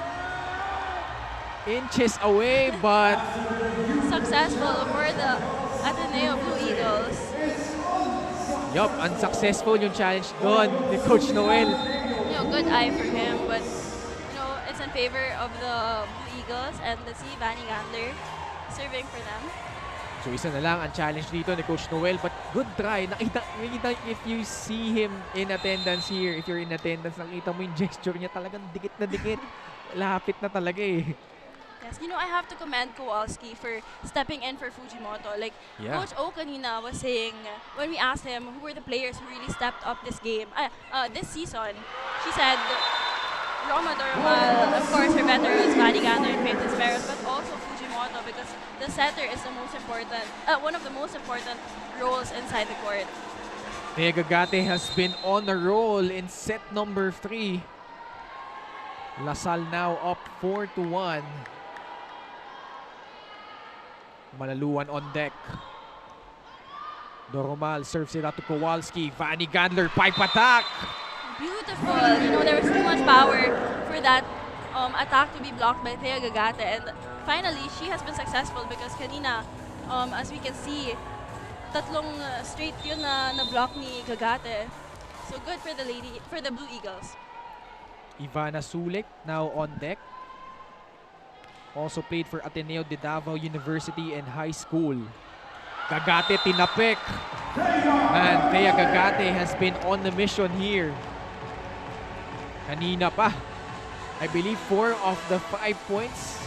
Inches away, but Successful for the Ateneo Blue Eagles. yup, unsuccessful yung challenge doon ni Coach Noel. You know, good eye for him, but you know, it's in favor of the Blue Eagles, and let's see Vanny Gandler serving for them. So isa na lang ang challenge dito ni Coach Noel, but good try. Nakita if you see him in attendance here, if you're in attendance, nakita mo yung gesture niya, talagang dikit na dikit. Lapit na talaga eh. Yes, I have to commend Kowalski for stepping in for Fujimoto. Like, Yeah. Coach O kanina was saying, when we asked him who were the players who really stepped up this game, this season, she said, Roma Doromal, of course, her veterans, Manny Gander and Faith Esperos, but also Fujimoto because the setter is the most important, one of the most important roles inside the court. Gagate has been on a roll in set number 3. Lasal now up 4-1. Malaluan on deck. Doromal serves it out to Kowalski. Vanny Gandler, pipe attack. Beautiful. There was too much power for that attack to be blocked by Thea Gagate. And finally, she has been successful because kanina, as we can see, tatlong straight yun na block ni Gagate. So good for the Blue Eagles. Ivana Sulik now on deck. Also played for Ateneo de Davao University and High School. Gagate tinapik. And Thea Gagate has been on the mission here. Kanina pa. I believe 4 of the 5 points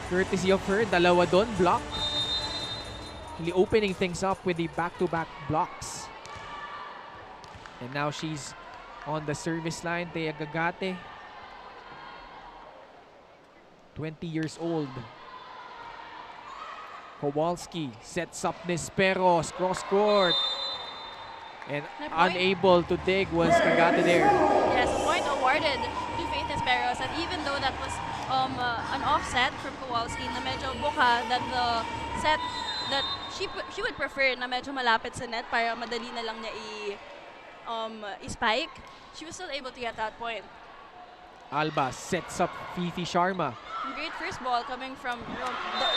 courtesy of her. Dalawa doon, block. Really opening things up with the back-to-back blocks. And now she's on the service line. Thea Gagate. 20 years old. Kowalski sets up Nesperos, cross court. And unable to dig was Gagate there. Yes, point awarded to Faith Esperos. And even though that was an offset from Kowalski na medyo buka, that the set that she would prefer na medyo malapit sa net para madali na lang niya i-spike, she was still able to get that point. Alba sets up Fifi Sharma. Great first ball coming from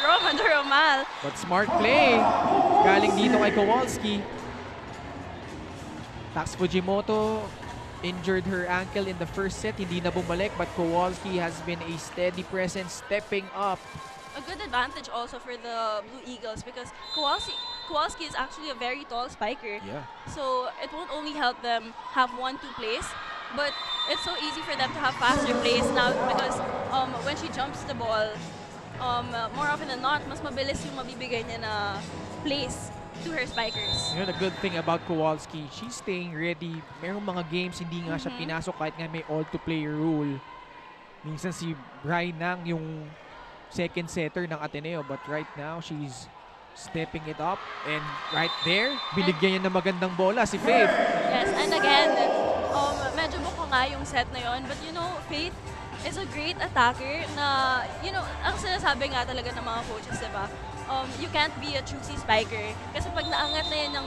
Roma Doromal. But smart play. Galing dito kay Kowalski. Tax Fujimoto injured her ankle in the first set. Hindi na bumalik, but Kowalski has been a steady presence, stepping up. A good advantage also for the Blue Eagles because Kowalski is actually a very tall spiker. Yeah. So it won't only help them have 1-2 plays, but it's so easy for them to have faster plays now because when she jumps the ball, more often than not, mas mabilis yung mabibigay niya na plays to her spikers. The good thing about Kowalski, she's staying ready. Merong mga games hindi nga siya pinasok kahit nga may all-to-player rule. Minsan si Brian Nang yung second setter ng Ateneo, but right now she's stepping it up, and right there binigyan niya ng magandang bola si Faith. Yes, and again, medyo buko nga yung set na yon, but Faith is a great attacker na, ang sinasabi nga talaga ng mga coaches, diba? You can't be a choosy spiker kasi pag naangat na yan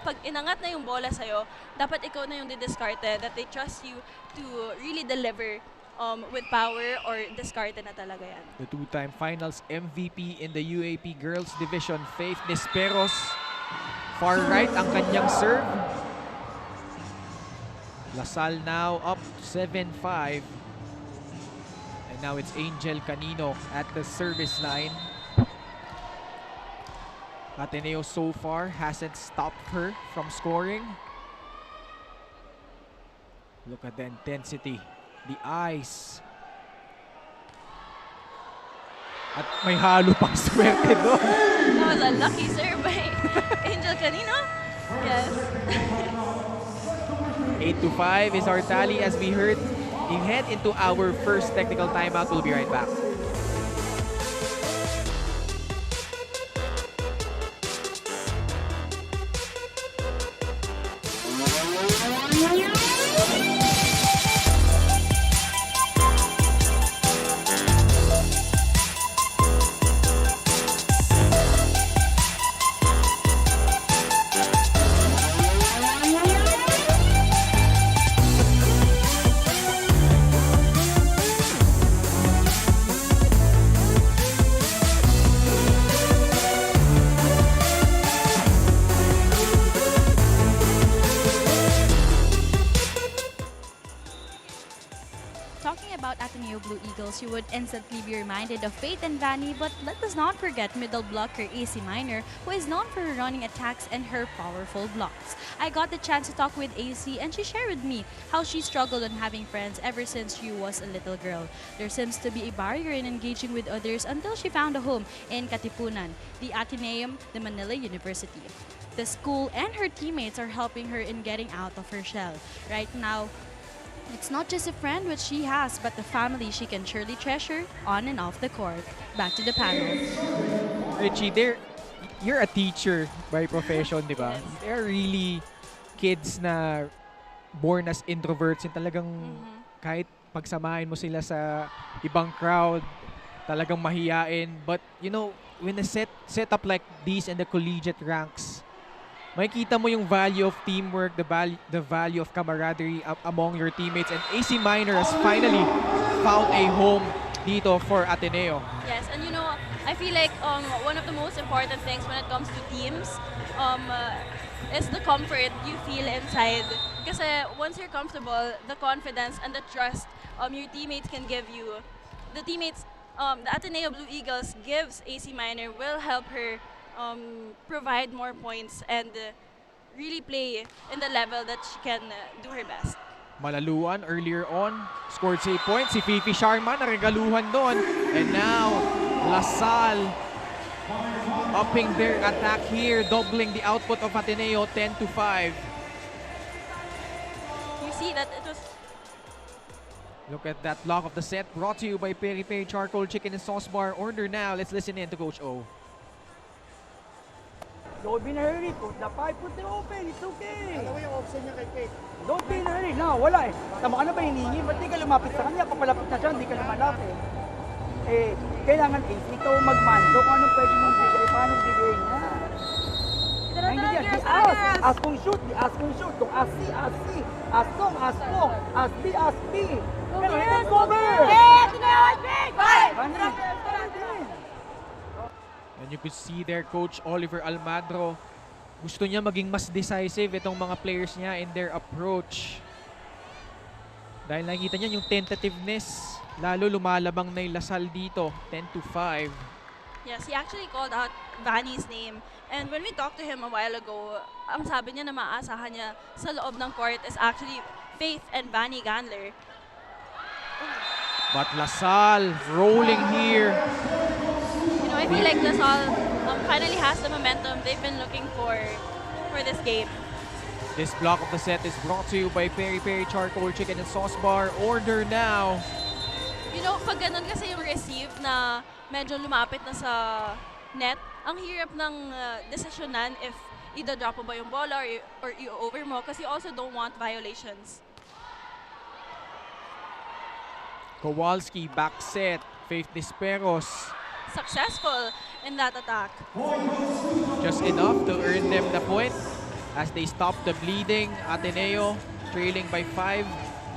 pag inangat na yung bola sa'yo, dapat ikaw na yung didiscarded, that they trust you to really deliver with power or discarded na talaga yan. The two-time finals MVP in the UAP Girls Division, Faith Nesperos. Far right ang kanyang serve. Lasal now up 7-5. And now it's Angel Canino at the service line. Ateneo so far hasn't stopped her from scoring. Look at the intensity. The eyes. At may halo pang swerte doon. That was a lucky serve by Angel Canino. Yes. 8-5 is our tally as we head into our first technical timeout. We'll be right back. rivals, you would instantly be reminded of Faith and Vanny, but let us not forget middle blocker AC Minor, who is known for her running attacks and her powerful blocks. I got the chance to talk with AC, and she shared with me how she struggled on having friends ever since she was a little girl. There seems to be a barrier in engaging with others until she found a home in Katipunan, the Ateneo de Manila University. The school and her teammates are helping her in getting out of her shell. Right now, it's not just a friend which she has, but the family she can surely treasure on and off the court. Back to the panel. Richie, you're a teacher by profession, di ba? Yes. They're really kids na born as introverts and talagang kahit pagsamahin mo sila sa ibang crowd, talagang mahiyain. But, you know, when a setup like these in the collegiate ranks, makikita mo yung value of teamwork, the value of camaraderie among your teammates. And AC Minor has finally found a home dito for Ateneo. Yes, and you know, I feel like one of the most important things when it comes to teams is the comfort you feel inside. Kasi once you're comfortable, the confidence and the trust your teammates can give you, the Ateneo Blue Eagles gives AC Minor will help her provide more points and really play in the level that she can do her best. Malaluan earlier on, scored 8 points. Si Fifi Sharma naregaluhan doon. And now, Lasal upping their attack here, doubling the output of Ateneo, 10-5. You see that it was... Look at that block of the set, brought to you by Peri Peri Charcoal Chicken and Sauce Bar. Order now. Let's listen in to Coach O. Don't be in a hurry. Put the pipe, put it open. It's okay. Ano yung option niya kay Kate? Don't be in a hurry. No, wala eh. Tama ka na ba hinihingi? Ba't di ka lumapit sa kanya? Papalapit na siya, hindi ka lumalapit. Eh, kailangan ikaw magmando kung anong pwede mong bigay, paano bigay niya. Ay, hindi yan. Ask kung shoot. Ask kung shoot. Kung ask C, ask C. Ask long, ask long. Ask B, ask B. Pero hindi cover. And you could see there, Coach Oliver Almadro, gusto niya maging mas decisive itong mga players niya in their approach. Dahil nakikita niya yung tentativeness, lalo lumalabang na yung Lasal dito, 10-5. Yes, he actually called out Vanny's name. And when we talked to him a while ago, ang sabi niya na maaasahan niya sa loob ng court is actually Faith and Vanny Gandler. But Lasal rolling here. You know, I feel like Lasal finally has the momentum they've been looking for this game. This block of the set is brought to you by Peri Peri Charcoal Chicken and Sauce Bar. Order now. You know, pag ganun kasi yung receive na medyo lumapit na sa net, ang hirap ng desisyonan if i-drop mo ba yung bola or i-over mo kasi you also don't want violations. Kowalski back set. Faith Disperos. Successful in that attack. Just enough to earn them the point as they stop the bleeding. Ateneo trailing by 5.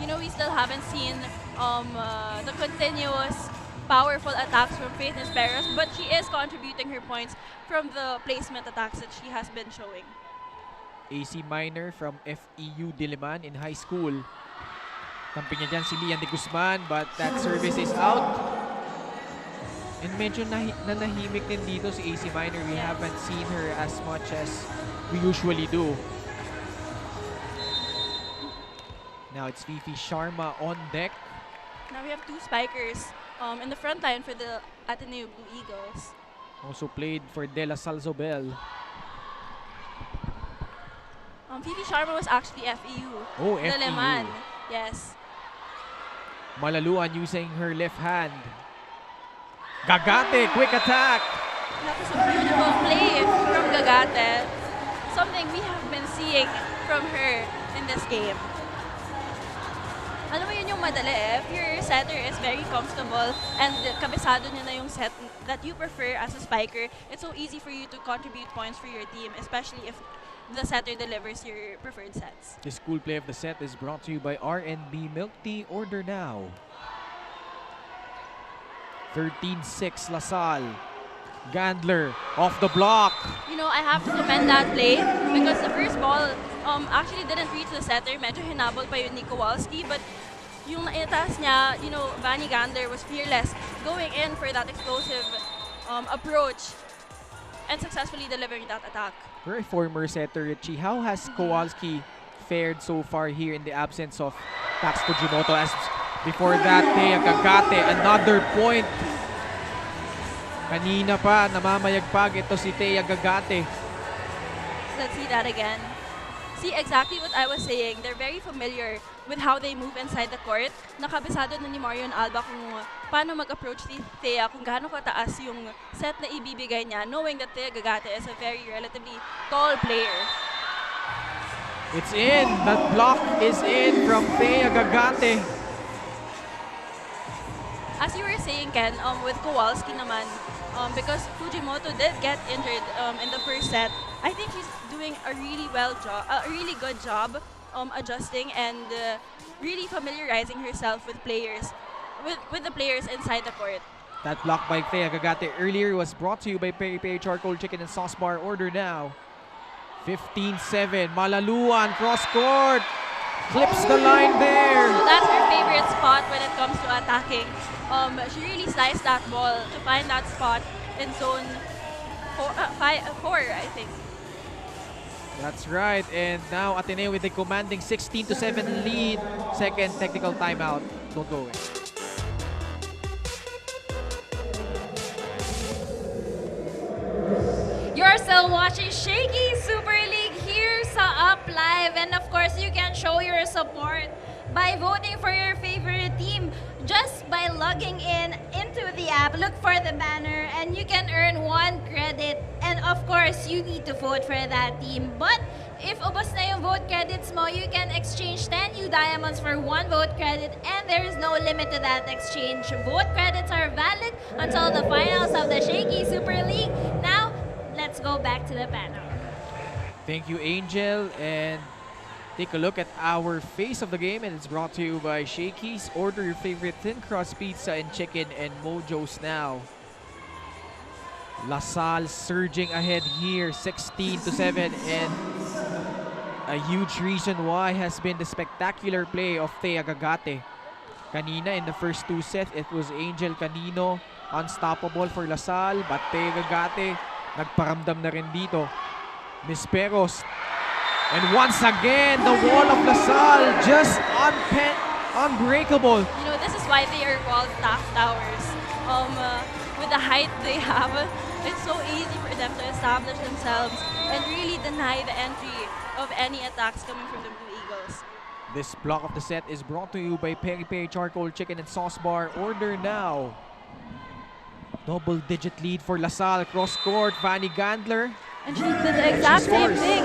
You know, we still haven't seen the continuous powerful attacks from Faith Disperos, but she is contributing her points from the placement attacks that she has been showing. AC Minor from FEU Diliman in high school. Kampi niya dyan si Lian de Guzman, but that service is out. And medyo nanahimik din dito si AC Minor. We haven't seen her as much as we usually do. Now it's Fifi Sharma on deck. Now we have two spikers in the front line for the Ateneo Blue Eagles. Also played for De La Salle Zobel. Fifi Sharma was actually FEU. Oh, FEU. Diliman. Yes. Malaluan using her left hand. Gagate, quick attack. That was a beautiful play from Gagate. Something we have been seeing from her in this game. Alam mo yun yung madali eh. If your setter is very comfortable and kabisado niya na yung set that you prefer as a spiker, it's so easy for you to contribute points for your team, especially if the setter delivers your preferred sets. The school play of the set is brought to you by R&B Milk Tea. Order now. 13-6 Lasal. Gandler off the block. You know, I have to commend that play because the first ball actually didn't reach the setter. Medyo hinabol pa yun ni Kowalski, but yung naitaas niya, Vanny Gander was fearless going in for that explosive approach and successfully delivering that attack. For a former setter, Richie, how has Kowalski fared so far here in the absence of Tax Fujimoto? As before that, Thea Gagate, another point. Kanina pa, namamayagpag ito si Thea Gagate. Let's see that again. See exactly what I was saying. They're very familiar with how they move inside the court. Nakabisado na ni Marion Alba kung paano mag-approach si Thea, kung gaano kataas yung set na ibibigay niya, knowing that Thea Gagate is a very relatively tall player. It's in. That block is in from Thea Gagate. As you were saying, Ken, with Kowalski naman, because Fujimoto did get injured in the first set, I think he's doing a really good job adjusting and really familiarizing herself with players, with the players inside the court. That block by Thea Gagate earlier was brought to you by Peri Peri Charcoal Chicken and Sauce Bar. Order now. 15-7. Malaluan cross court. Clips the line there. That's her favorite spot when it comes to attacking. She really sliced that ball to find that spot in zone 4, I think. That's right. And now Ateneo with a commanding 16-7 lead. Second technical timeout. Don't go away. You're still watching Shakey Super League here sa Up Live. And of course, you can show your support by voting for your favorite team just by logging into the app. Look for the banner and you can earn 1 credit. And of course, you need to vote for that team. But if ubos na yung vote credits mo, you can exchange 10 new diamonds for 1 vote credit and there is no limit to that exchange. Vote credits are valid until the finals of the Shakey Super League. Now, let's go back to the panel. Thank you, Angel. And take a look at our face of the game, and it's brought to you by Shakey's. Order your favorite thin crust pizza and chicken and Mojo's now. LaSalle surging ahead here, 16-7, and a huge reason why has been the spectacular play of Thea Gagate. Kanina in the first 2 sets, it was Angel Canino, unstoppable for LaSalle, but Thea Gagate nagparamdam na rin dito. Miss Peros. And once again, the wall of LaSalle just unbreakable. This is why they are called taff towers. With the height they have, it's so easy for them to establish themselves and really deny the entry of any attacks coming from the Blue Eagles. This block of the set is brought to you by Peri Peri Charcoal Chicken and Sauce Bar. Order now. Double-digit lead for LaSalle. Cross court, Vanny Gandler. And she did the exact same thing.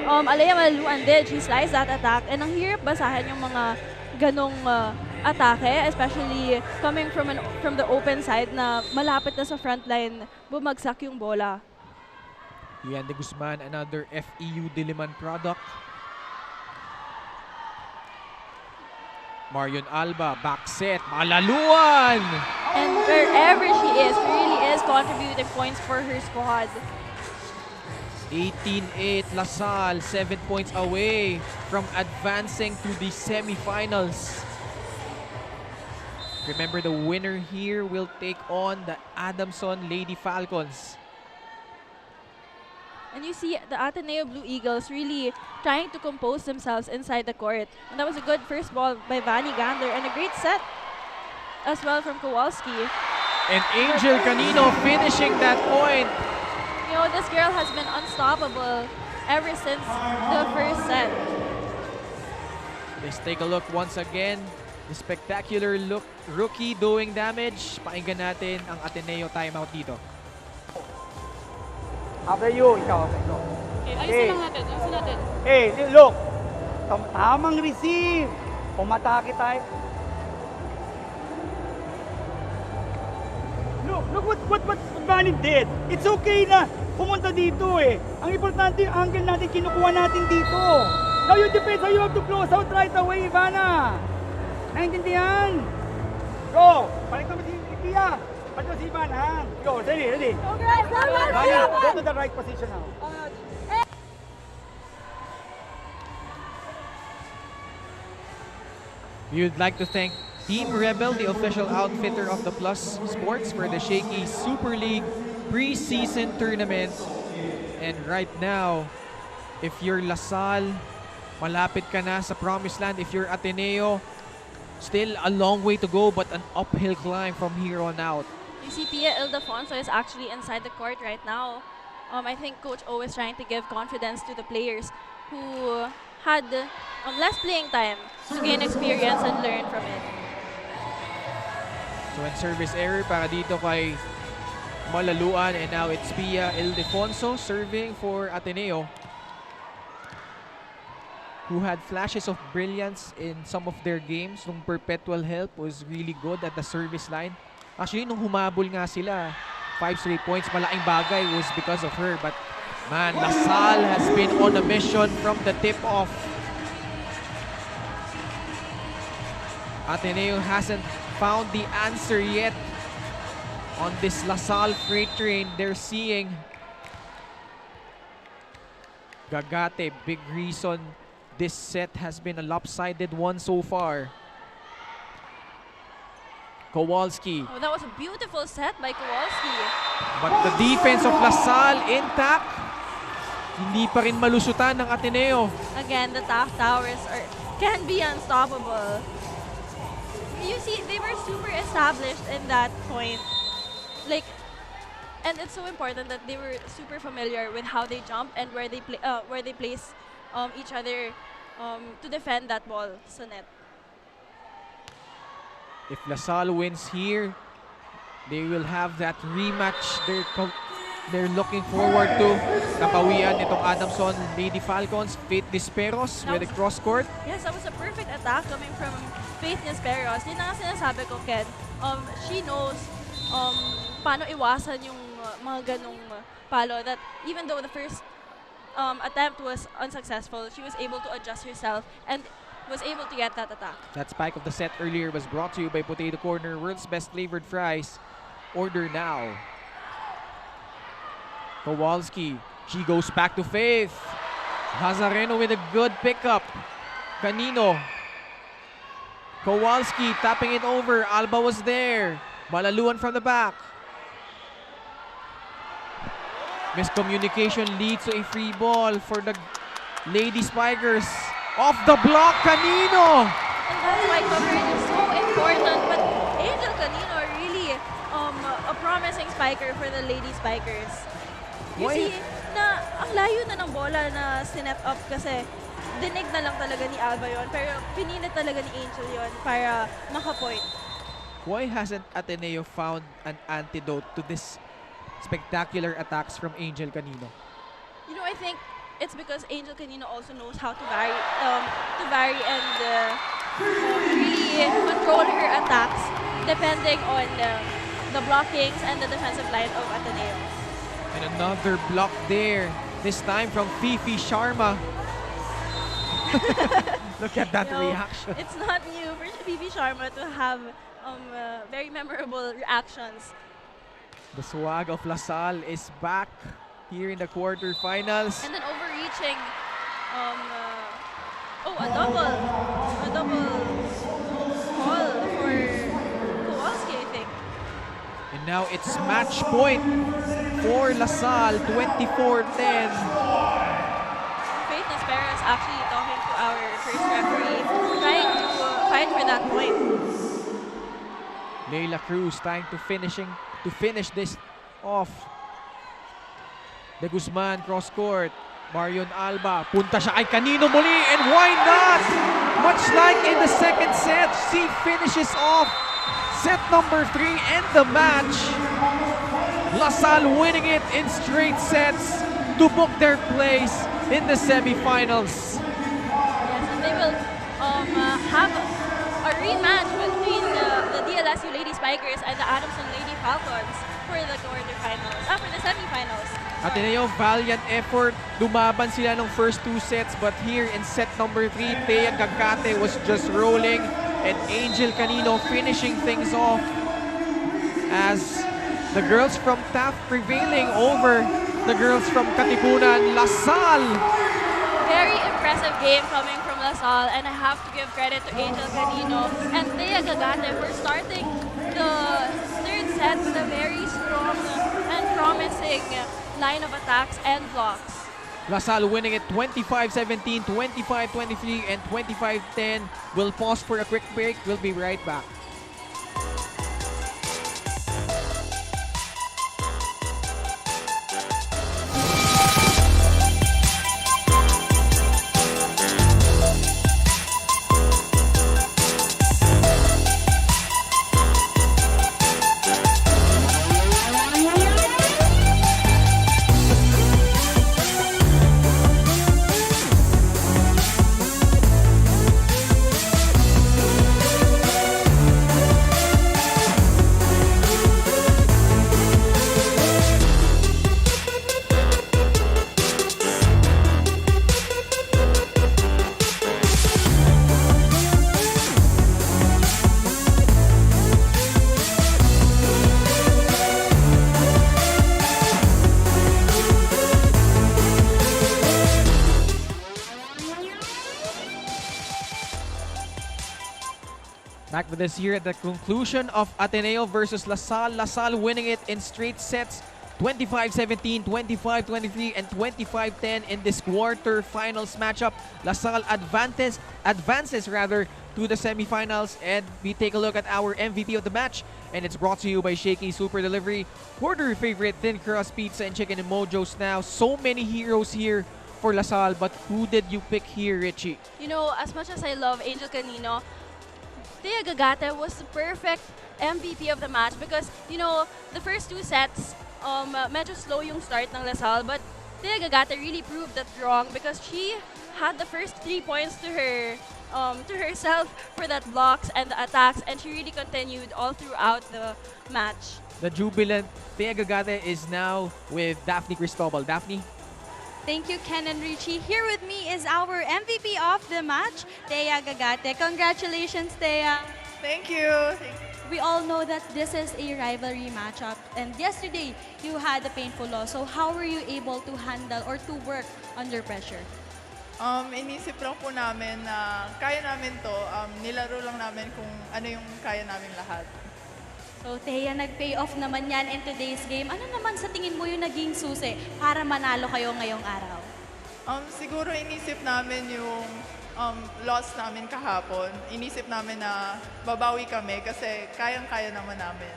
Alea Malaluan did. She sliced that attack. And ang hirap basahin yung mga ganong atake, especially coming from the open side na malapit na sa front line, bumagsak yung bola. Ian de Guzman, another FEU Diliman product. Marion Alba, back set, Malaluan! And wherever she really is contributing points for her squad. 18-8, LaSalle, 7 points away from advancing to the semifinals. Remember, the winner here will take on the Adamson Lady Falcons. And you see the Ateneo Blue Eagles really trying to compose themselves inside the court. And that was a good first ball by Vanny Gander and a great set as well from Kowalski. And Angel Canino finishing that point. This girl has been unstoppable ever since the first set. Let's take a look once again. The spectacular look rookie doing damage. Pakinggan natin ang Ateneo timeout dito. After you, ikaw. Okay, ayusin natin. Hey, look. Tamang receive. Umatake tayo. Look what Vanny did. It's okay na pumunta dito eh. Ang importante yung angle natin, kinukuha natin dito. Now you defense, you have to close out right away, Ivana. Naintindihan? Go! Balik naman si Kia. Balik naman si Ivana. Go, ready. Vanny, go to the right position now. You'd like to thank Team Rebel, the official outfitter of the Plus Sports for the Shakey Super League preseason tournament. And right now, if you're LaSalle, malapit ka na sa promised land. If you're Ateneo, still a long way to go but an uphill climb from here on out. You see Pia Ildefonso is actually inside the court right now. I think Coach O is trying to give confidence to the players who had less playing time to gain experience and learn from it. So in service error para dito kay Malaluan, and now it's Pia Ildefonso serving for Ateneo, who had flashes of brilliance in some of their games. Nung Perpetual Help was really good at the service line. Actually, nung humabol nga sila, 5 straight points, malaking bagay was because of her. But man, LaSalle has been on a mission from the tip-off. Ateneo hasn't found the answer yet on this LaSalle freight train they're seeing. Gagate, big reason this set has been a lopsided one so far. Kowalski. Oh, that was a beautiful set by Kowalski. But the defense of LaSalle intact. Hindi pa rin malusutan ng Ateneo. Again, the towers can be unstoppable. You see, they were super established in that point. And it's so important that they were super familiar with how they jump and where they place each other to defend that ball sa net. If LaSalle wins here, they will have that rematch they're looking forward to. Napawian itong Adamson Lady Falcons, Faith Disperos with a cross court. Yes, that was a perfect attack coming from Faith Disperos. Yun na nga sinasabi ko, Ken. She knows paano iwasan yung mga ganong palo, that even though the first attempt was unsuccessful, she was able to adjust herself and was able to get that attack. That spike of the set earlier was brought to you by Potato Corner, world's best flavored fries. Order now. Kowalski, she goes back to Faith. Hazareno with a good pickup. Canino. Kowalski tapping it over. Alba was there. Malaluan from the back. Miscommunication leads to a free ball for the Lady Spikers. Off the block, Canino! And that's why coverage is so important. But Angel Canino really a promising spiker for the Lady Spikers. You see, na ang layo na ng bola na sinet up kasi dinig na lang talaga ni Alba yon, pero pinilit talaga ni Angel yon para makapoint. Why hasn't Ateneo found an antidote to this spectacular attacks from Angel Canino? You know, I think it's because Angel Canino also knows how to vary and really control her attacks depending on the blockings and the defensive line of Ateneo. And another block there, this time from Fifi Sharma. Look at that reaction. It's not new for Fifi Sharma to have very memorable reactions. The swag of LaSalle is back here in the quarterfinals. And then overreaching. A double call for Kowalski, I think. And now it's match point for LaSalle, 24-10. Faith Nisperas actually talking to our first referee, trying to fight for that point. Leila Cruz trying to finish this off. De Guzman cross court. Marion Alba, punta siya kay Canino muli, and why not? Much like in the second set, she finishes off set number 3 and the match. LaSalle winning it in straight sets to book their place in the semifinals. Yes, and they will have a rematch between the DLSU Lady Spikers and the Adamson Lady Falcons for the quarterfinals, for the semifinals. Ateneo, valiant effort. Lumaban sila ng first 2 sets, but here in set number 3, Thea Gagate was just rolling and Angel Canino finishing things off as the girls from Taft prevailing over the girls from Katipunan. LaSalle. Very impressive game coming from LaSalle, and I have to give credit to Angel Canino and Thea Gagate for starting the third set with a very strong and promising line of attacks and blocks. LaSalle winning it 25-17, 25-23, and 25-10. We'll pause for a quick break. We'll be right back. Back with us here at the conclusion of Ateneo versus LaSalle. LaSalle winning it in straight sets, 25-17, 25-23, and 25-10 in this quarterfinals matchup. LaSalle advances to the semifinals, and we take a look at our MVP of the match, and it's brought to you by Shakey Super Delivery. Order your favorite thin crust pizza and chicken and mojos now. So many heroes here for LaSalle, but who did you pick here, Richie? You know, as much as I love Angel Canino, Thea Gagate was the perfect MVP of the match because, you know, the first two sets, medyo slow yung start ng LaSalle, but Thea Gagate really proved that wrong because she had the first 3 points to herself for that blocks and the attacks, and she really continued all throughout the match. The jubilant Thea Gagate is now with Daphne Cristobal. Daphne? Thank you, Ken and Richie. Here with me is our MVP of the match, Thea Gagate. Congratulations, Thea. Thank you. We all know that this is a rivalry matchup, and yesterday you had a painful loss. So how were you able to handle or to work under pressure? Inisip lang po namin na kaya namin to. Nilaro lang namin kung ano yung kaya namin lahat. So, Thea, nag-pay off naman yan in today's game. Ano naman sa tingin mo yung naging susi para manalo kayo ngayong araw? Siguro inisip namin yung loss namin kahapon. Inisip namin na babawi kami kasi kayang-kaya naman namin.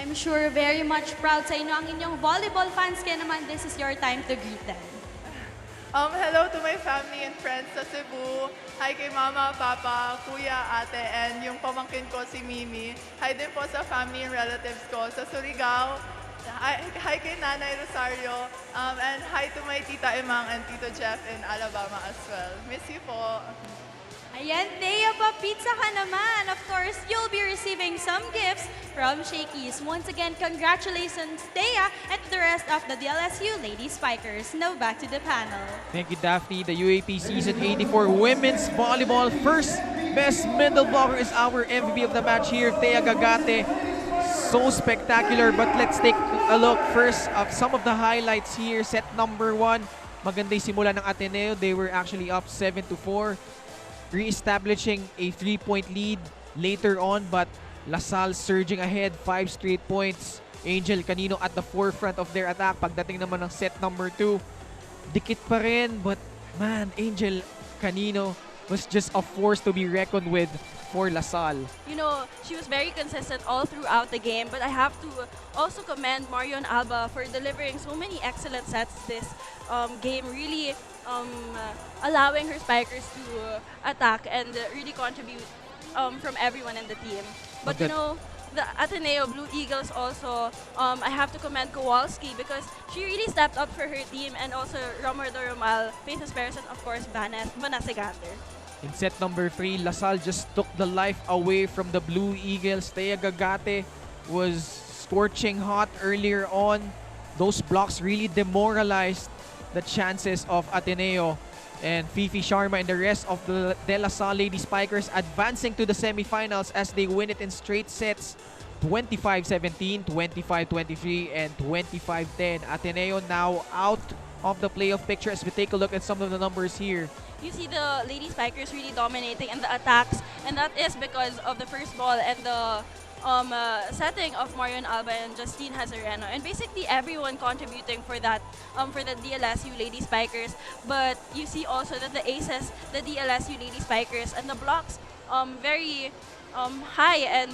I'm sure very much proud sa inyo ang inyong volleyball fans. Kaya naman, this is your time to greet them. Hello to my family and friends sa Cebu. Hi kay Mama, Papa, Kuya, Ate, and yung pamangkin ko si Mimi. Hi din po sa family and relatives ko sa Surigao. Hi kay Nanay Rosario. And hi to my Tita Emang and Tito Jeff in Alabama as well. Miss you po. Ayan, Thea, pa-pizza ka naman. Of course, you'll be receiving some gifts from Shakey's. Once again, congratulations, Thea, and to the rest of the DLSU Lady Spikers. Now back to the panel. Thank you, Daphne. The UAP Season 84 Women's Volleyball First Best Middle Blocker is our MVP of the match here, Thea Gagate. So spectacular, but let's take a look first of some of the highlights here. Set number 1, maganda yung simula ng Ateneo. They were actually up 7-4. Re-establishing a 3-point lead later on, but LaSalle surging ahead, 5 straight points. Angel Canino at the forefront of their attack. Pagdating naman ng set number 2, dikit pa rin, but man, Angel Canino was just a force to be reckoned with for LaSalle. You know, she was very consistent all throughout the game, but I have to also commend Marion Alba for delivering so many excellent sets this game, really allowing her spikers to attack and really contribute from everyone in the team. But you know, the Ateneo Blue Eagles also, I have to commend Kowalski because she really stepped up for her team, and also Romar Doromal, Faith Pairs, and of course Vanessa Gander. In set number 3, LaSalle just took the life away from the Blue Eagles. Thea Gagate was scorching hot earlier on. Those blocks really demoralized the chances of Ateneo. And Fifi Sharma and the rest of the De La Salle Lady Spikers advancing to the semifinals as they win it in straight sets, 25-17, 25-23, and 25-10. Ateneo now out of the playoff picture as we take a look at some of the numbers here. You see the Lady Spikers really dominating in the attacks, and that is because of the first ball and the setting of Marion Alba and Justine Hazareno, and basically everyone contributing for that for the DLSU Lady Spikers. But you see also that the aces, the DLSU Lady Spikers, and the blocks very high, and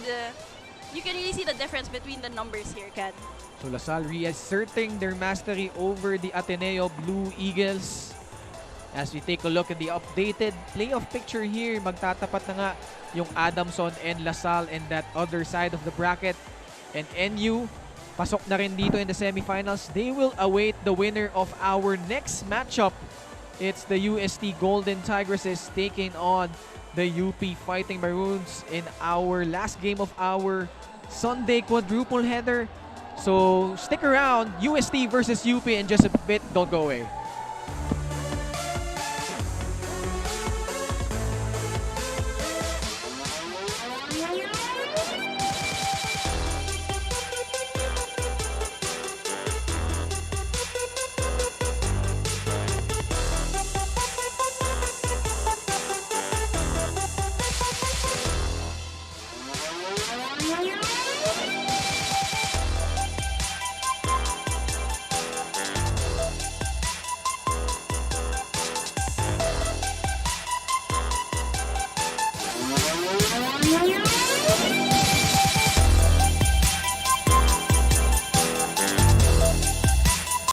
you can really see the difference between the numbers here, Ken. So LaSalle reasserting their mastery over the Ateneo Blue Eagles. As we take a look at the updated playoff picture here, magtatapat na nga yung Adamson and LaSalle and that other side of the bracket. And NU, pasok na rin dito in the semifinals. They will await the winner of our next matchup. It's the UST Golden Tigresses taking on the UP Fighting Maroons in our last game of our Sunday quadruple header. So stick around, UST versus UP in just a bit. Don't go away.